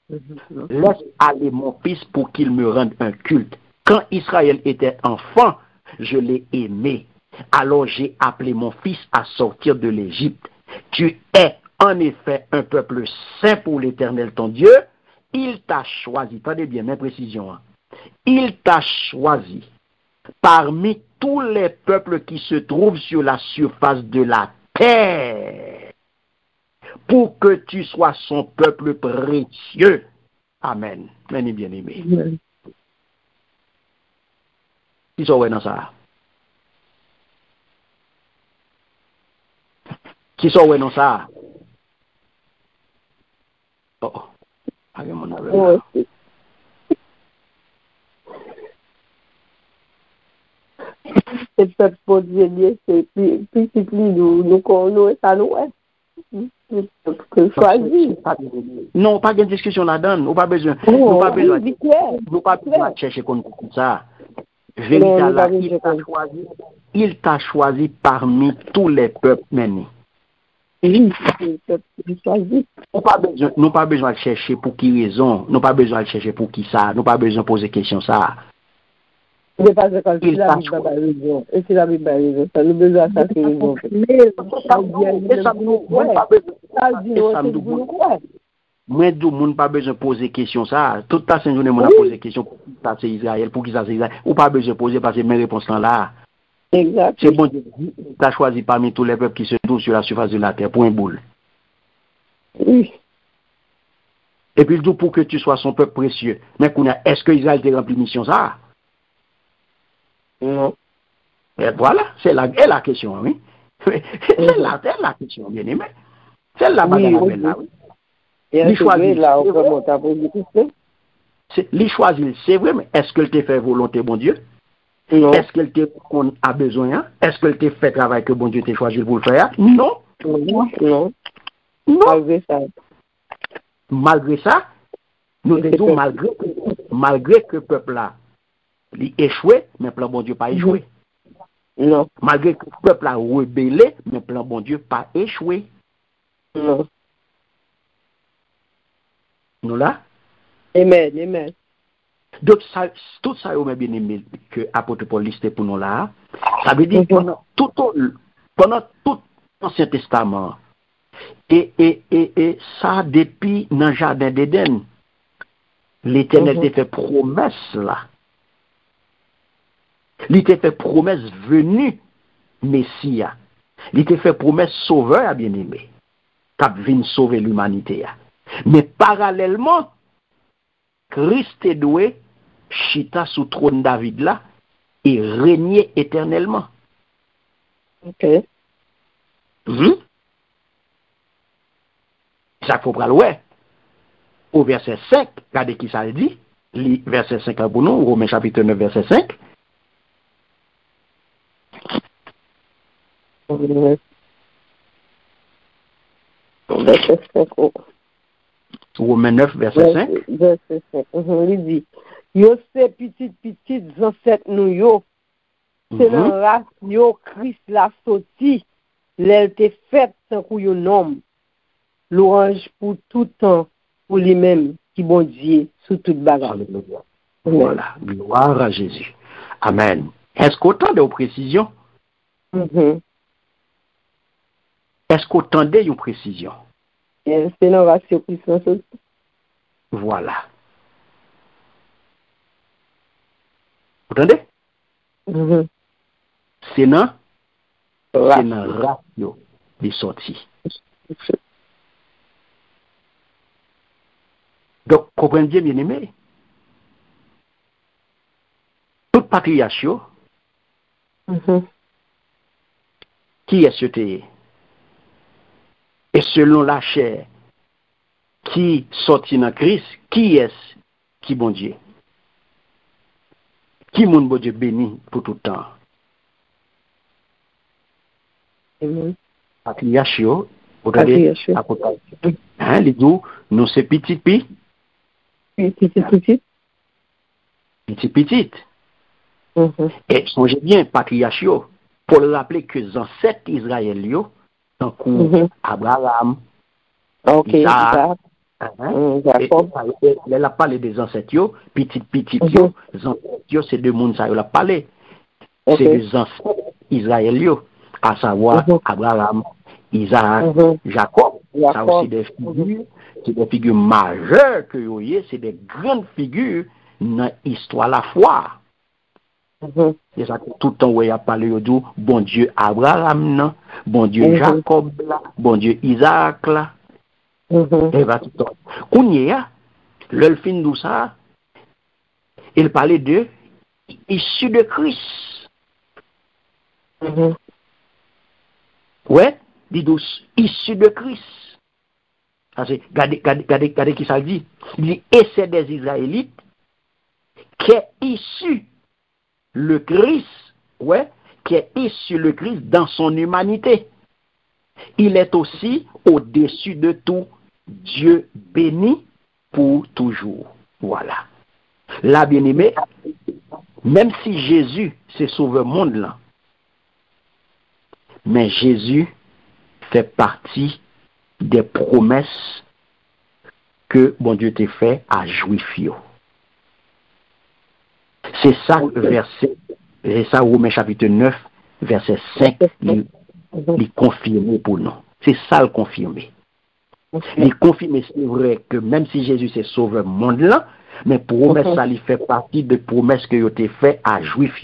Laisse aller mon fils pour qu'il me rende un culte. Quand Israël était enfant, je l'ai aimé. Alors j'ai appelé mon fils à sortir de l'Égypte. Tu es en effet un peuple saint pour l'Éternel ton Dieu. Il t'a choisi, attendez bien mes précisions. Il t'a choisi parmi tous les peuples qui se trouvent sur la surface de la terre pour que tu sois son peuple précieux. Amen. Mes bien-aimés. Qui sont dans ça? Qui sont dans ça? Oh. C'est peuple pour Dieu, c'est plus nous connaissons ça nous. Non, pas de discussion là-dedans. Nous pas besoin. Nous pas besoin de chercher comme ça. Vérité, il t'a choisi parmi tous les peuples menés. Nous pas besoin de chercher pour qui raison. Nous pas besoin de chercher pour qui ça. Nous pas besoin de poser question ça. C'est pas que si la Bible n'a pas raison. Et si la Bible a raison, ça nous besoin de ça qui raison. Moi, tout le monde pas besoin de poser question ça. Toute la journée, on a posé question pour qui ça c'est Israël, pour qui ça c'est Israël. Ou pas besoin de poser parce que mes réponses sont là. Exact. C'est bon, tu as choisi parmi tous les peuples qui se trouvent sur la surface de la terre pour un boule. Oui. Et puis, tout pour que tu sois son peuple précieux. Mais est-ce que Israël t'a rempli mission ça? Non. Et voilà, c'est la question, oui. C'est la question, bien aimé. C'est la bagarre là, oui. Les choisir, c'est vrai, mais est-ce qu'elle t'a fait volonté, bon Dieu? Non. Est-ce qu'elle a besoin? Est-ce qu'elle t'a fait travail que bon Dieu t'a choisi pour le faire? Non. Non. Malgré ça. Malgré ça, nous disons malgré que le peuple là, il échoué, mais le plan bon Dieu pas échoué. Non. Malgré que le peuple a rebellé, mais le plan bon Dieu pas échoué. Non. Nous là? Amen, amen. Donc, tout ça, on a bien aimé que l'apôtre Paul listait pour nous là. Ça veut dire que pendant tout l'Ancien Testament, et ça, depuis dans le jardin d'Éden, l'Éternel t'a fait promesse là. Il t'a fait promesse venue, Messia. Il t'a fait promesse sauveur, bien aimé. Qui vient sauver l'humanité. Mais parallèlement, Christ est doué, chita sous trône David là, et régner éternellement. Ok. Ça faut prendre ouais. Au verset 5, regardez qui ça le dit. Verset 5 pour nous, Romains chapitre 9, verset 5. Verset 5. Romains 9, verset 5. Verset 5. Il dit, yo c'est petit ancêtres nous yo. C'est dans race yo Christ la sorti. L'elle te fait sans qu'on yo nomme. Louange pour tout temps, pour lui-même, qui bon Dieu, sous toute bagarre. Voilà, gloire à Jésus. Amen. Est-ce qu'autant de précisions? Est-ce qu'autant de précisions? C'est dans ratio puissance aussi. Voilà. entendez? C'est dans ratio des sorties. Donc, comprenez bien aimé, toute patriarche, qui est ce pays? Et selon la chair qui sortit dans Christ, qui est-ce qui bon Dieu? Qui mon bon Dieu béni pour tout le temps? Patriarche, regardez, les deux, nous c'est petit. Et songez bien, patriarche, pour le rappeler que les ancêtres d'Israël, tant Abraham, Isaac, elle a parlé des ancêtres, petit, les ancêtres, c'est deux mondes, ça, elle a parlé. C'est les ancêtres d'Israël, à savoir Abraham, Isaac, Jacob. Ça aussi des figures, c'est des figures majeures que vous voyez, c'est des grandes figures dans l'histoire de la foi. C'est ça tout le temps où il a parlé de bon Dieu Abraham, non? Bon Dieu Jacob, là, bon Dieu Isaac, là. Et va tout le temps. Quand il y a, le fin de ça, il parlait de issu de Christ. Ouais, dit douce, issu de Christ. Regardez qui ça dit. Il dit, et c'est des Israélites qui est issu le Christ, ouais, qui est issu le Christ dans son humanité. Il est aussi au-dessus de tout, Dieu béni pour toujours. Voilà. Là, bien aimé, même si Jésus s'est sauvé le monde là, mais Jésus fait partie des promesses que bon Dieu t'a fait à Juifs. C'est ça, verset, c'est ça, Romains chapitre 9, verset 5, il confirme pour nous. C'est ça le confirmer. Il confirme, c'est vrai que même si Jésus s'est sauvé le monde là, mais promesse ça lui fait partie des promesses que il a fait à Juifs.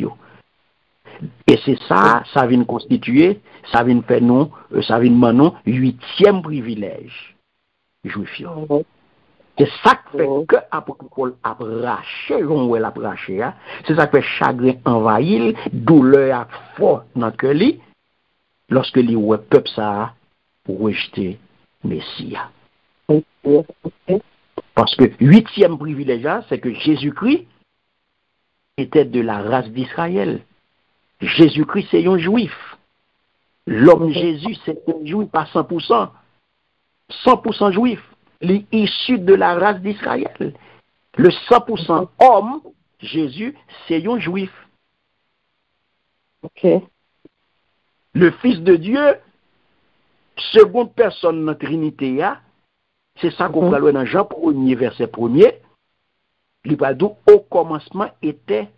Et c'est ça, ça vient constituer, ça vient faire nous, ça vient maintenant 8e privilège Juifs. C'est ça qui fait que l'apôtre Paul a raché, c'est ça qui fait chagrin envahir, douleur a fort dans le cœur, lorsque le peuple ça rejeté Messie. Parce que 8e privilège, c'est que Jésus-Christ était de la race d'Israël. Jésus-Christ, c'est un juif. L'homme Jésus, c'est un juif à 100%. 100% juif. Issu de la race d'Israël. Le 100% homme, Jésus, c'est un juif. Le Fils de Dieu, seconde personne dans la Trinité, c'est ça qu'on va lire dans Jean 1er, verset 1er. Il va dire, au commencement était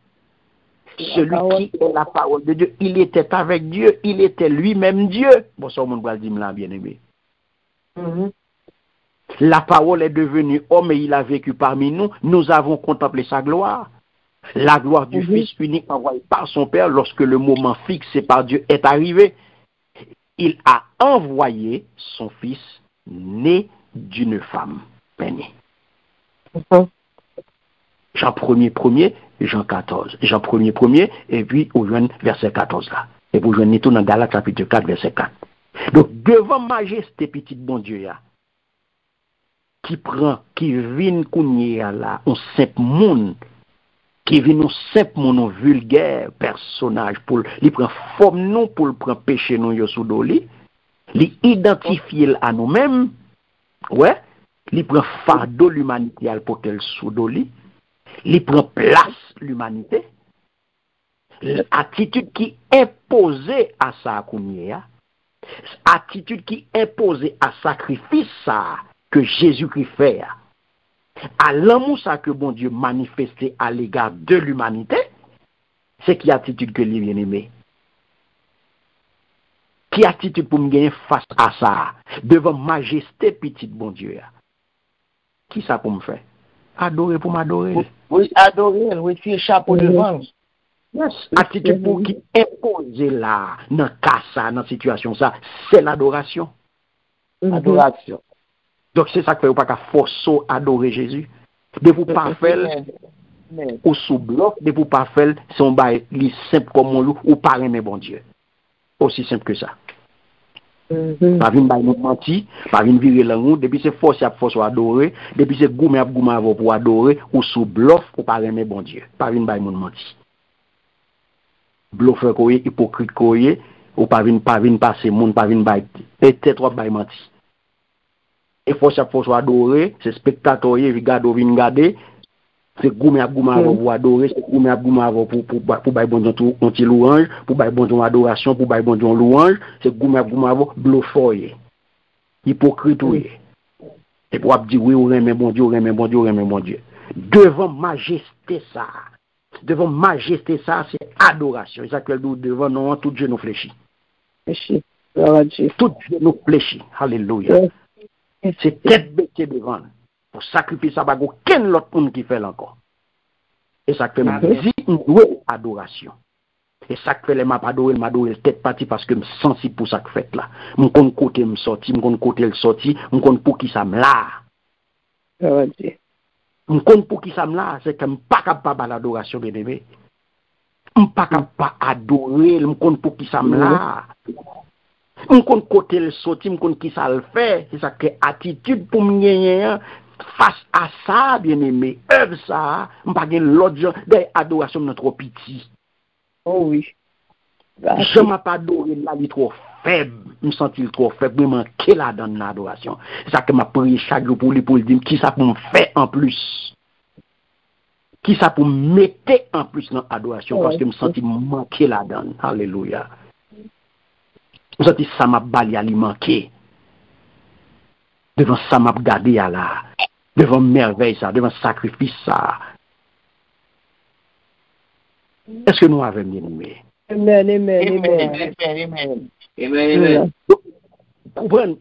celui qui est la parole de Dieu. Il était avec Dieu, il était lui-même Dieu. Bon, ça, on va le dire là, bien aimé. La parole est devenue homme et il a vécu parmi nous. Nous avons contemplé sa gloire. La gloire du Fils unique envoyé par son Père lorsque le moment fixé par Dieu est arrivé. Il a envoyé son Fils né d'une femme bénie. Jean 1er, Jean 14. Jean 1er, et puis au verset 14 là. Et vous joignez tout dans Galates chapitre 4, verset 4. Donc, devant majesté, petit bon Dieu, qui vient kounye là, on simple monde, qui vient un simple monde vulgaire personnage, pour il prend forme nous, pour le prendre péché nous yo sous doli, il identifie à nous-mêmes, ouais, il prend fardeau l'humanité al porter sous doli, il prend place l'humanité, l'attitude qui imposée à sa kounye, attitude qui imposée à sacrifice ça que Jésus-Christ fait, à l'amour ça que bon Dieu manifesté à l'égard de l'humanité, c'est qui attitude que lui bien aimé. Qui attitude pour me gagner face à ça, devant majesté petite bon Dieu. Qui ça pour me faire? Adorer pour m'adorer. Oui, adorer, oui, tu es chapeau devant. Yes. Attitude pour qui impose là, dans le cas ça, dans la situation ça, c'est l'adoration. Adoration. Donc c'est ça que vous pas qu'à forcer adorer Jésus. De vous pas faire ou sous bloc, de vous pas faire son bail simple comme on ou pas aimer bon Dieu. Aussi simple que ça. Pas venir bail nous mentir, pas venir virer la route, depuis c'est force à force adorer, depuis c'est goumé pour adorer ou sous bloc ou pas aimer bon Dieu. Pas venir bail nous mentir. Bluffeur koye, hypocrite koye, ou pas venir passer monde, pas venir bail peut-être ou bail mentir. Et force adorer, c'est spectateur, regarder, c'est goumé pour adorer, c'est goumé pour bail bon Dieu anti louange, pour bail bon Dieu adoration, pour bail bon Dieu louange, c'est goumé bluffeur, hypocrite. Et pour dire oui, on aime bon Dieu, on aime bon Dieu, on aime bon Dieu. Devant majesté ça, c'est adoration. C'est ça que devant nous, tout Dieu nous fléchit. Tout Dieu nous fléchit. Alléluia. C'est tête bêtée devant. Pour sacrifier ça, il n'y a aucun autre monde qui fait encore. Et ça fait une adoration. Et ça fait les m'a adorer tête partie parce que je suis sensible pour ça que fait là. Je connais côté me sorti, je connais côté le sorti, je connais pour qui ça me là. Je connais pour qui ça me là, c'est que je ne suis pas capable d'adoration bien aimé. Je ne suis pas capable d'adorer, je connais pour qui ça me là. Je connais côté le sorti, je connais qui ça le fait. C'est ça que attitude pour me gagner. Face à ça, bien aimé, œuvre ça, je ne pas l'autre genre d'adoration de trop petit. Oh oui. Je ne m'ai pas adoré là, il est trop faible. Je me sens trop faible, je manquer là dans l'adoration. C'est ça que je prié chaque jour pour lui dire qui ça pour me faire en plus. Qui ça pour me mettre en plus dans l'adoration parce que je me sens manquer là-dedans. Alléluia. Je me sens ça m'a bali à lui manquer. Devant ça m'a gardé à là. Devant merveille ça, devant sacrifice ça. Est-ce que nous avons bien aimé? Amen. Comprenez,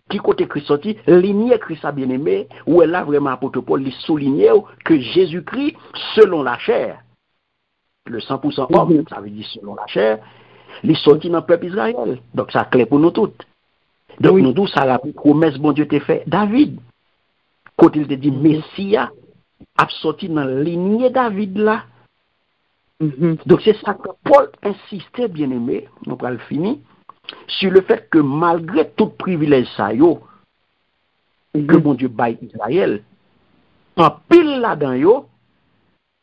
qui côté Christ sorti, lignée Christ a bien aimé, où elle a vraiment apôtre Paul, il souligne que Jésus-Christ, selon la chair, le 100% homme, ça veut dire selon la chair, il est sorti dans le peuple Israël. Donc ça clair pour nous toutes. Donc nous tous, ça la promesse bon Dieu t'a fait David. Quand il te dit Messia, a sorti dans la lignée David là. Donc c'est ça que Paul insistait, bien aimé, nous allons le finir, sur le fait que malgré tout privilège ça que mon Dieu baille Israël, en pile là-dedans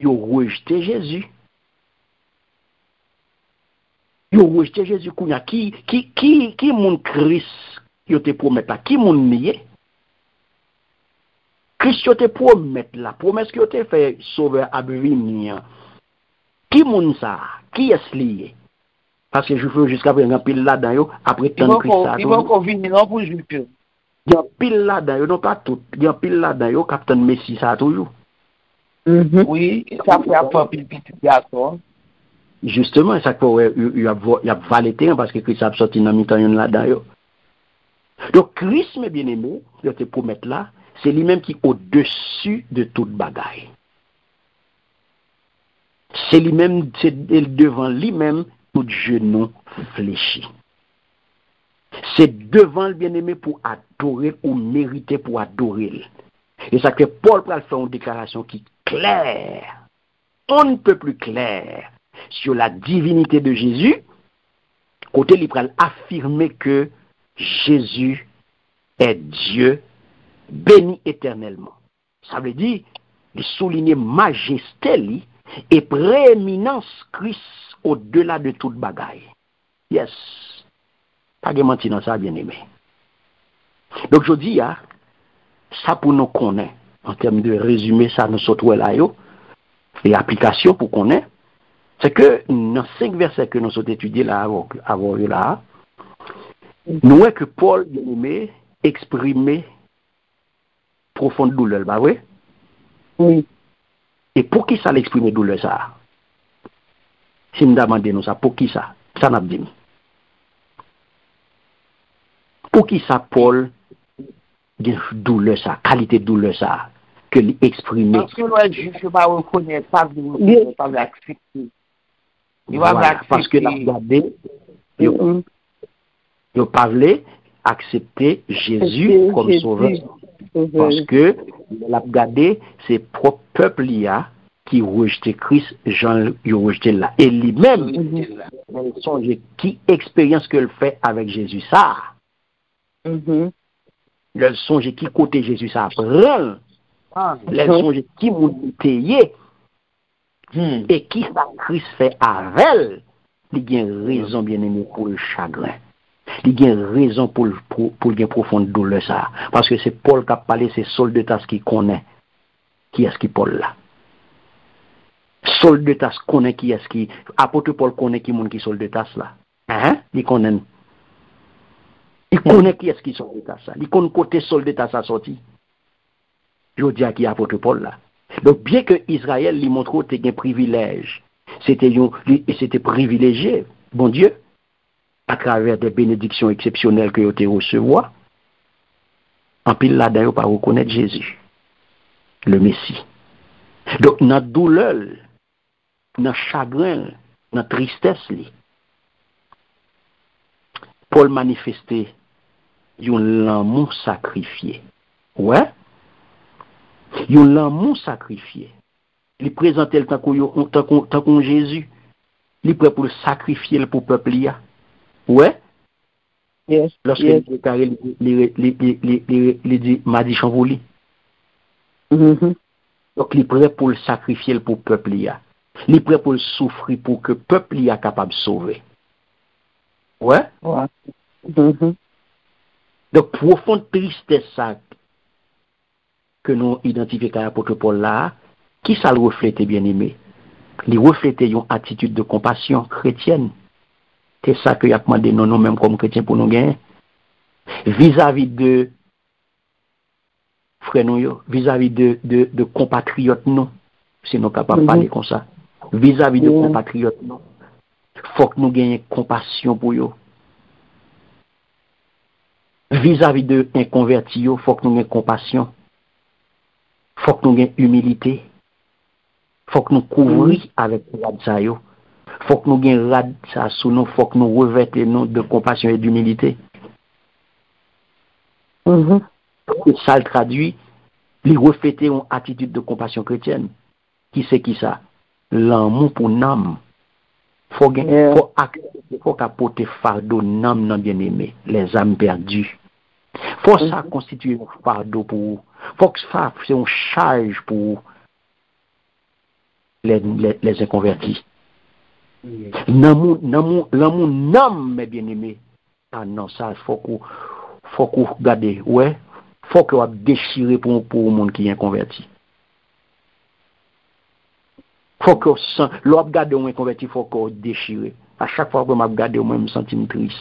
yo rejeté Jésus. Yo rejeté Jésus qui mon Christ yo te promet là, qui mon nié? Christ yo te promet la promesse que yo te fait sauveur à venir. Qui moun ça? Qui est lié? Parce que je fais jusqu'à présent pile là dedans après tant Christ ça. Ils vont convenir non pour juger. Il y a pile là dedans, non pas tout. Il y a pile là dedans, capitaine Messi ça toujours. Oui, ça fait un peu petit garçon. Justement, ça fait il y a valété parce que Christ a sorti dans mi-temps là dedans. Donc Christ mes bien-aimés, je te promets là, c'est lui-même qui est au-dessus de toute bagaille. C'est lui-même, c'est devant lui-même tout genou fléchi. C'est devant le bien-aimé pour adorer ou mériter pour adorer. Et ça que Paul va faire une déclaration qui est claire, on ne peut plus clair sur la divinité de Jésus. Côté il va affirmer que Jésus est Dieu béni éternellement. Ça veut dire, il souligne majesté et prééminence Christ au-delà de toute bagaille. Yes. Pas de mentir dans ça, bien aimé. Donc je dis, ça pour nous connaître, en termes de résumé, ça nous saute là, et application pour connaître, c'est que dans 5 versets que nous avons étudiés là, avant là, nous voyons que Paul, bien aimé, exprimait profonde douleur, bah oui? Oui. Et pour qui ça l'exprime douleur ça? Si nous demandons nous ça, pour qui ça? Ça n'a pas dit. Pour qui ça, Paul, douleur ça, qualité de douleur ça? que l'exprimer. Parce que le juge ne va pas reconnaître, pas accepter. Il va Voilà, parce que la regardé, il parlait accepter Jésus comme sauveur. Parce que la regardé, c'est propre peuple qui rejetait Christ, Jean il rejeté là. Et lui-même, qui expérience qu'il fait avec Jésus ça. Le songe qui côté Jésus ça prend. Le songe qui vous payé. Et qui ça Christ fait avec elle. Il y a une raison bien aimé pour le chagrin. Il y a une raison pour une profonde douleur ça. Parce que c'est Paul qui a parlé, c'est Saul de Tarse qui connaît. Qui est-ce qui Paul là? Saul de Tarse connaît qui est-ce qui. Apôtre Paul connaît qui est Saul de Tarse là. Hein? Il connaît. Il connaît qui est-ce qui Saul de Tarse là. Il connaît côté Saul de Tarse a sorti. Je dis à qui apôtre Paul là. Donc bien que Israël lui montre que c'était un privilège. C'était privilégié, bon Dieu, à travers des bénédictions exceptionnelles que tu recevoir. En pile là-dedans, pas reconnaître Jésus, le Messie. Donc, dans la douleur, dans le chagrin, dans la tristesse, Paul manifestait un amour sacrifié. Ouais? Un amour sacrifié. Il présentait le tant qu'on Jésus. Il est prêt pour le sacrifier pour le peuple. Ouais? Yes. Lorsqu'il déclarait, il dit, m'a dit Chambouli. Mm-hmm. Donc, il est prêt pour le sacrifier pour le peuple. Il est prêt pour le souffrir pour que le peuple soit capable de sauver. Ouais? Ouais. Mm-hmm. Donc, profonde tristesse ça que nous identifions à l'apôtre Paul là, qui ça le reflète, bien aimé? Il reflète une attitude de compassion chrétienne. C'est ça que y a demandé nous-mêmes comme chrétiens pour nous gagner. Vis-à-vis de frères nous, vis-à-vis de compatriotes nous, si nous sommes capables de parler comme ça. Vis-à-vis de compatriotes nous, faut que nous gagnions compassion pour eux. Vis-à-vis de inconvertis, il faut que nous gagnions compassion. Faut que nous gagnions humilité. Faut que nous couvrions avec rad ça yo. Faut que nous gagnions rad ça sous nous. Faut que nous revêtions de compassion et d'humilité. Ça le traduit, il reflète une attitude de compassion chrétienne. Qui c'est qui ça? L'amour pour l'âme. Faut apporter fardeau l'âme bien aimé, les âmes perdues. Faut ça constituer un fardeau pour vous. Faut que ça c'est une charge pour les inconvertis. L'amour n'âme, mes bien-aimés. Ah non, ça, faut qu'on regarde, ouais. Faut qu'on déchire pour le monde qui est inconverti. Faut que l'on regarde un inconverti, faut qu'on déchire. À chaque fois que je regarde, je me sens triste.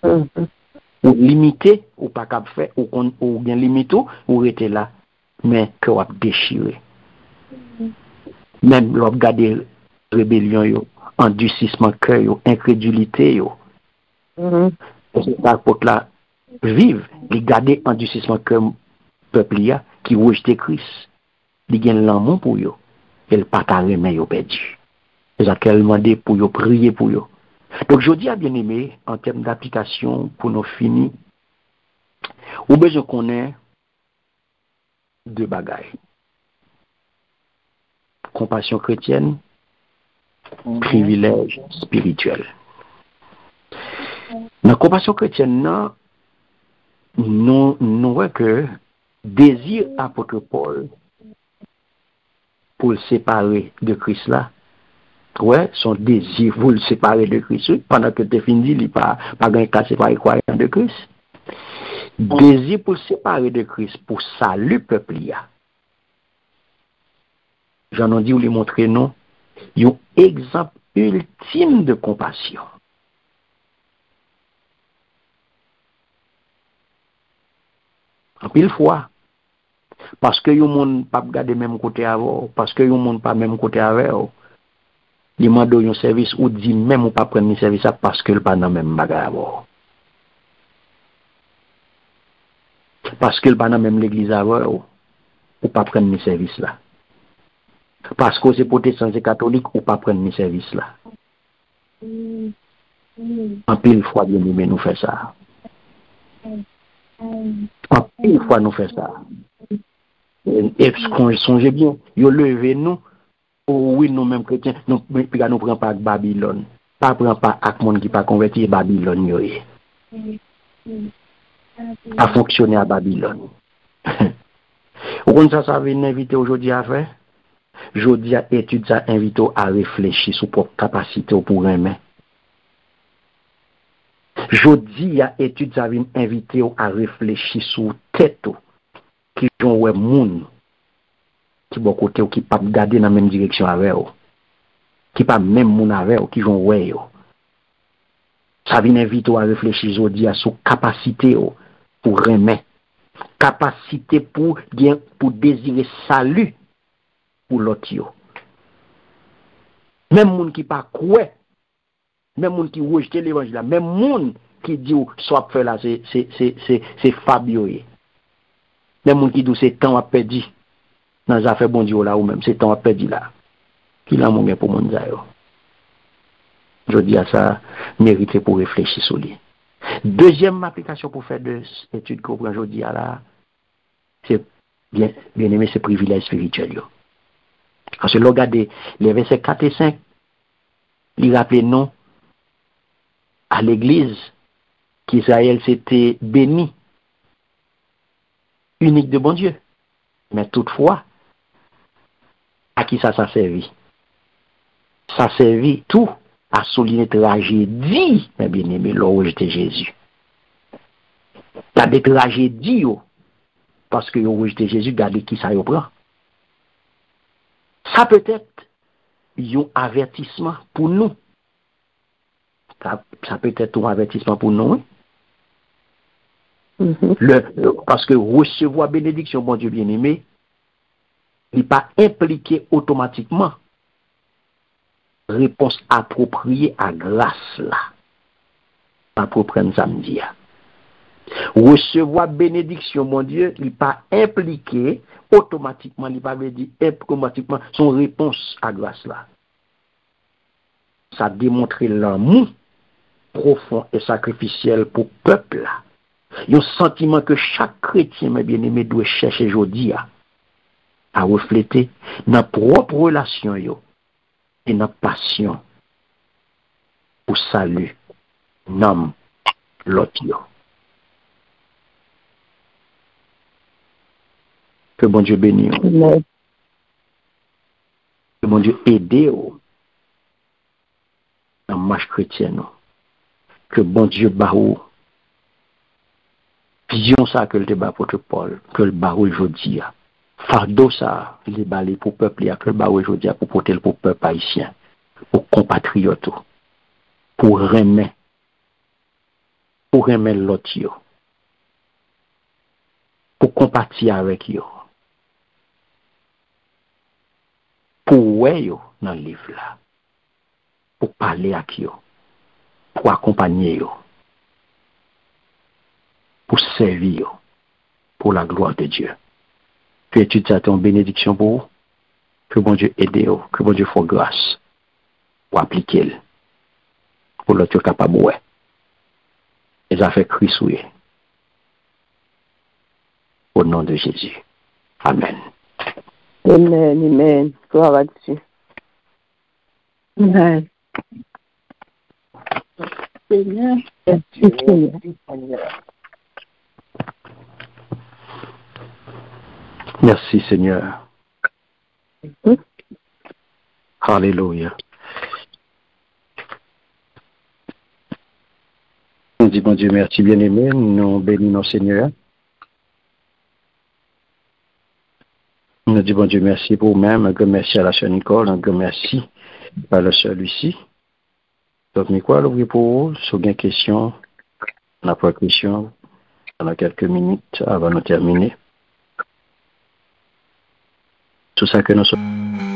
Ou limité, ou pas capable faire, ou bien limité, ou rester là, mais que on déchirer. Même l'on regarde rébellion, yo, endurcissement cœur, yo, incrédulité, yo. C'est ça pour que là, vive, les garder endurcissement cœur, peuple qui rejette Christ. Il gagne l'amour pour eux. Et le pas carrément yo perdu. C'est ça qu'elle demandé pour eux, prier pour eux. Donc, je dis à bien aimé, en termes d'application, pour nous finir, ou besoin qu'on ait deux bagailles. Compassion chrétienne, privilège spirituel. Dans la compassion chrétienne, nous voyons que désir apôtre Paul pour le séparer de Christ là, ouais, son désir pour le séparer de Christ, pendant que tu fini, il n'y a pas un cas séparé croyant de Christ. Désir pour le séparer de Christ, pour salut peuple. J'en ai dit ou lui montrer non, un exemple ultime de compassion. En pile fois, parce que yon monde pas regarder même côté avant, parce que yon monde pas même côté avec, il demande un service ou dit même ou pas prendre un service parce que le pas dans même bagarre avant. Parce que le pas dans même l'église avant, ou pas prendre mes services là. Parce que c'est protestant et catholique, ou pas prendre mes services là. En pile fois, bien aimé, nous fait ça. En pile fois, nous fait ça. Et ce qu'on songe bien, yo levé nous, oh oui, nous mêmes chrétiens, nous prenons pas avec Babylone. Pas prend pas avec monde qui pas converti Babylone yo. A fonctionner à Babylone. Ou ça veut inviter aujourd'hui à faire? Aujourd'hui à étude ça invite à réfléchir sur propre capacité pour aimer. Aujourd'hui à étude ça veut inviter à réfléchir sur tête qui ont ouais monde qui bon côté ou qui pas garder dans la même direction avec eux. Qui pas même moun avec eux qui ont ouais yo. Ça vient inviter à réfléchir aujourd'hui à sur capacité pour aimer. Capacité pour désirer salut pour l'autre. Même moun qui pas croire, même moun qui rejette l'évangile, même moun qui dit soit faire là c'est Fabio. Même moun qui dit c'est temps à perdre dans les affaires bon Dieu là ou même c'est temps à perdre là. Qui l'a mon pour moun ça yo. Je dis à ça mérité pour réfléchir sur lui. Deuxième application pour faire des études qu'on prend aujourd'hui à là, c'est bien aimé ces privilèges spirituels. Parce que regardez les versets 4 et 5, il rappelle non à l'église qu'Israël s'était béni, unique de bon Dieu. Mais toutefois, à qui ça servi? Ça servi tout à souligner tragédie, mais bien aimé, là où j'étais Jésus. T'as des tragédies, parce que où j'étais Jésus, regardez qui ça y prend. Ça peut être un avertissement pour nous. Ça peut être un avertissement pour nous. Parce que recevoir bénédiction, bon Dieu bien-aimé, il n'est pas impliqué automatiquement réponse appropriée à grâce là. Pas pour prendre samedi. Recevoir bénédiction, mon Dieu, il n'est pas impliqué automatiquement, il n'est pas dit automatiquement son réponse à grâce là. Ça démontre l'amour profond et sacrificiel pour le peuple là. Il y a un sentiment que chaque chrétien, mes bien-aimés, doit chercher aujourd'hui à refléter dans propre relation et dans passion pour salut, nom, l'autre. Que bon Dieu bénisse. Que bon Dieu aide dans la marche chrétienne. Que bon Dieu barou. Vision ça que le débat apôtre Paul, que le barou aujourd'hui. Fardeau ça, il est balé pour le peuple, que le barou aujourd'hui pour porter pour le peuple haïtien, pour compatriotes, pour remettre l'autre, pour compatir avec eux. Pour ouais dans le livre là, pour parler avec eux, pour accompagner eux, pour servir eux, pour la gloire de Dieu. Que étude ça ton bénédiction pour vous, que bon Dieu aide vous, que bon Dieu fasse grâce pour appliquer pour l'autre capable ouais. Et ça fait Christ au nom de Jésus. Amen. Amen, amen. Gloire à Dieu. Amen. Seigneur. Merci Seigneur. Alléluia. On dit bon Dieu merci bien-aimé, nous bénissons Seigneur. On dit bon Dieu merci pour vous-même, un grand merci à la sœur Nicole, un grand merci à la sœur Lucie. Donc, mais quoi, l'ouvrir pour vous, sur une question, on n'a pas de question, pendant quelques minutes avant de terminer. Tout ça que nous sommes.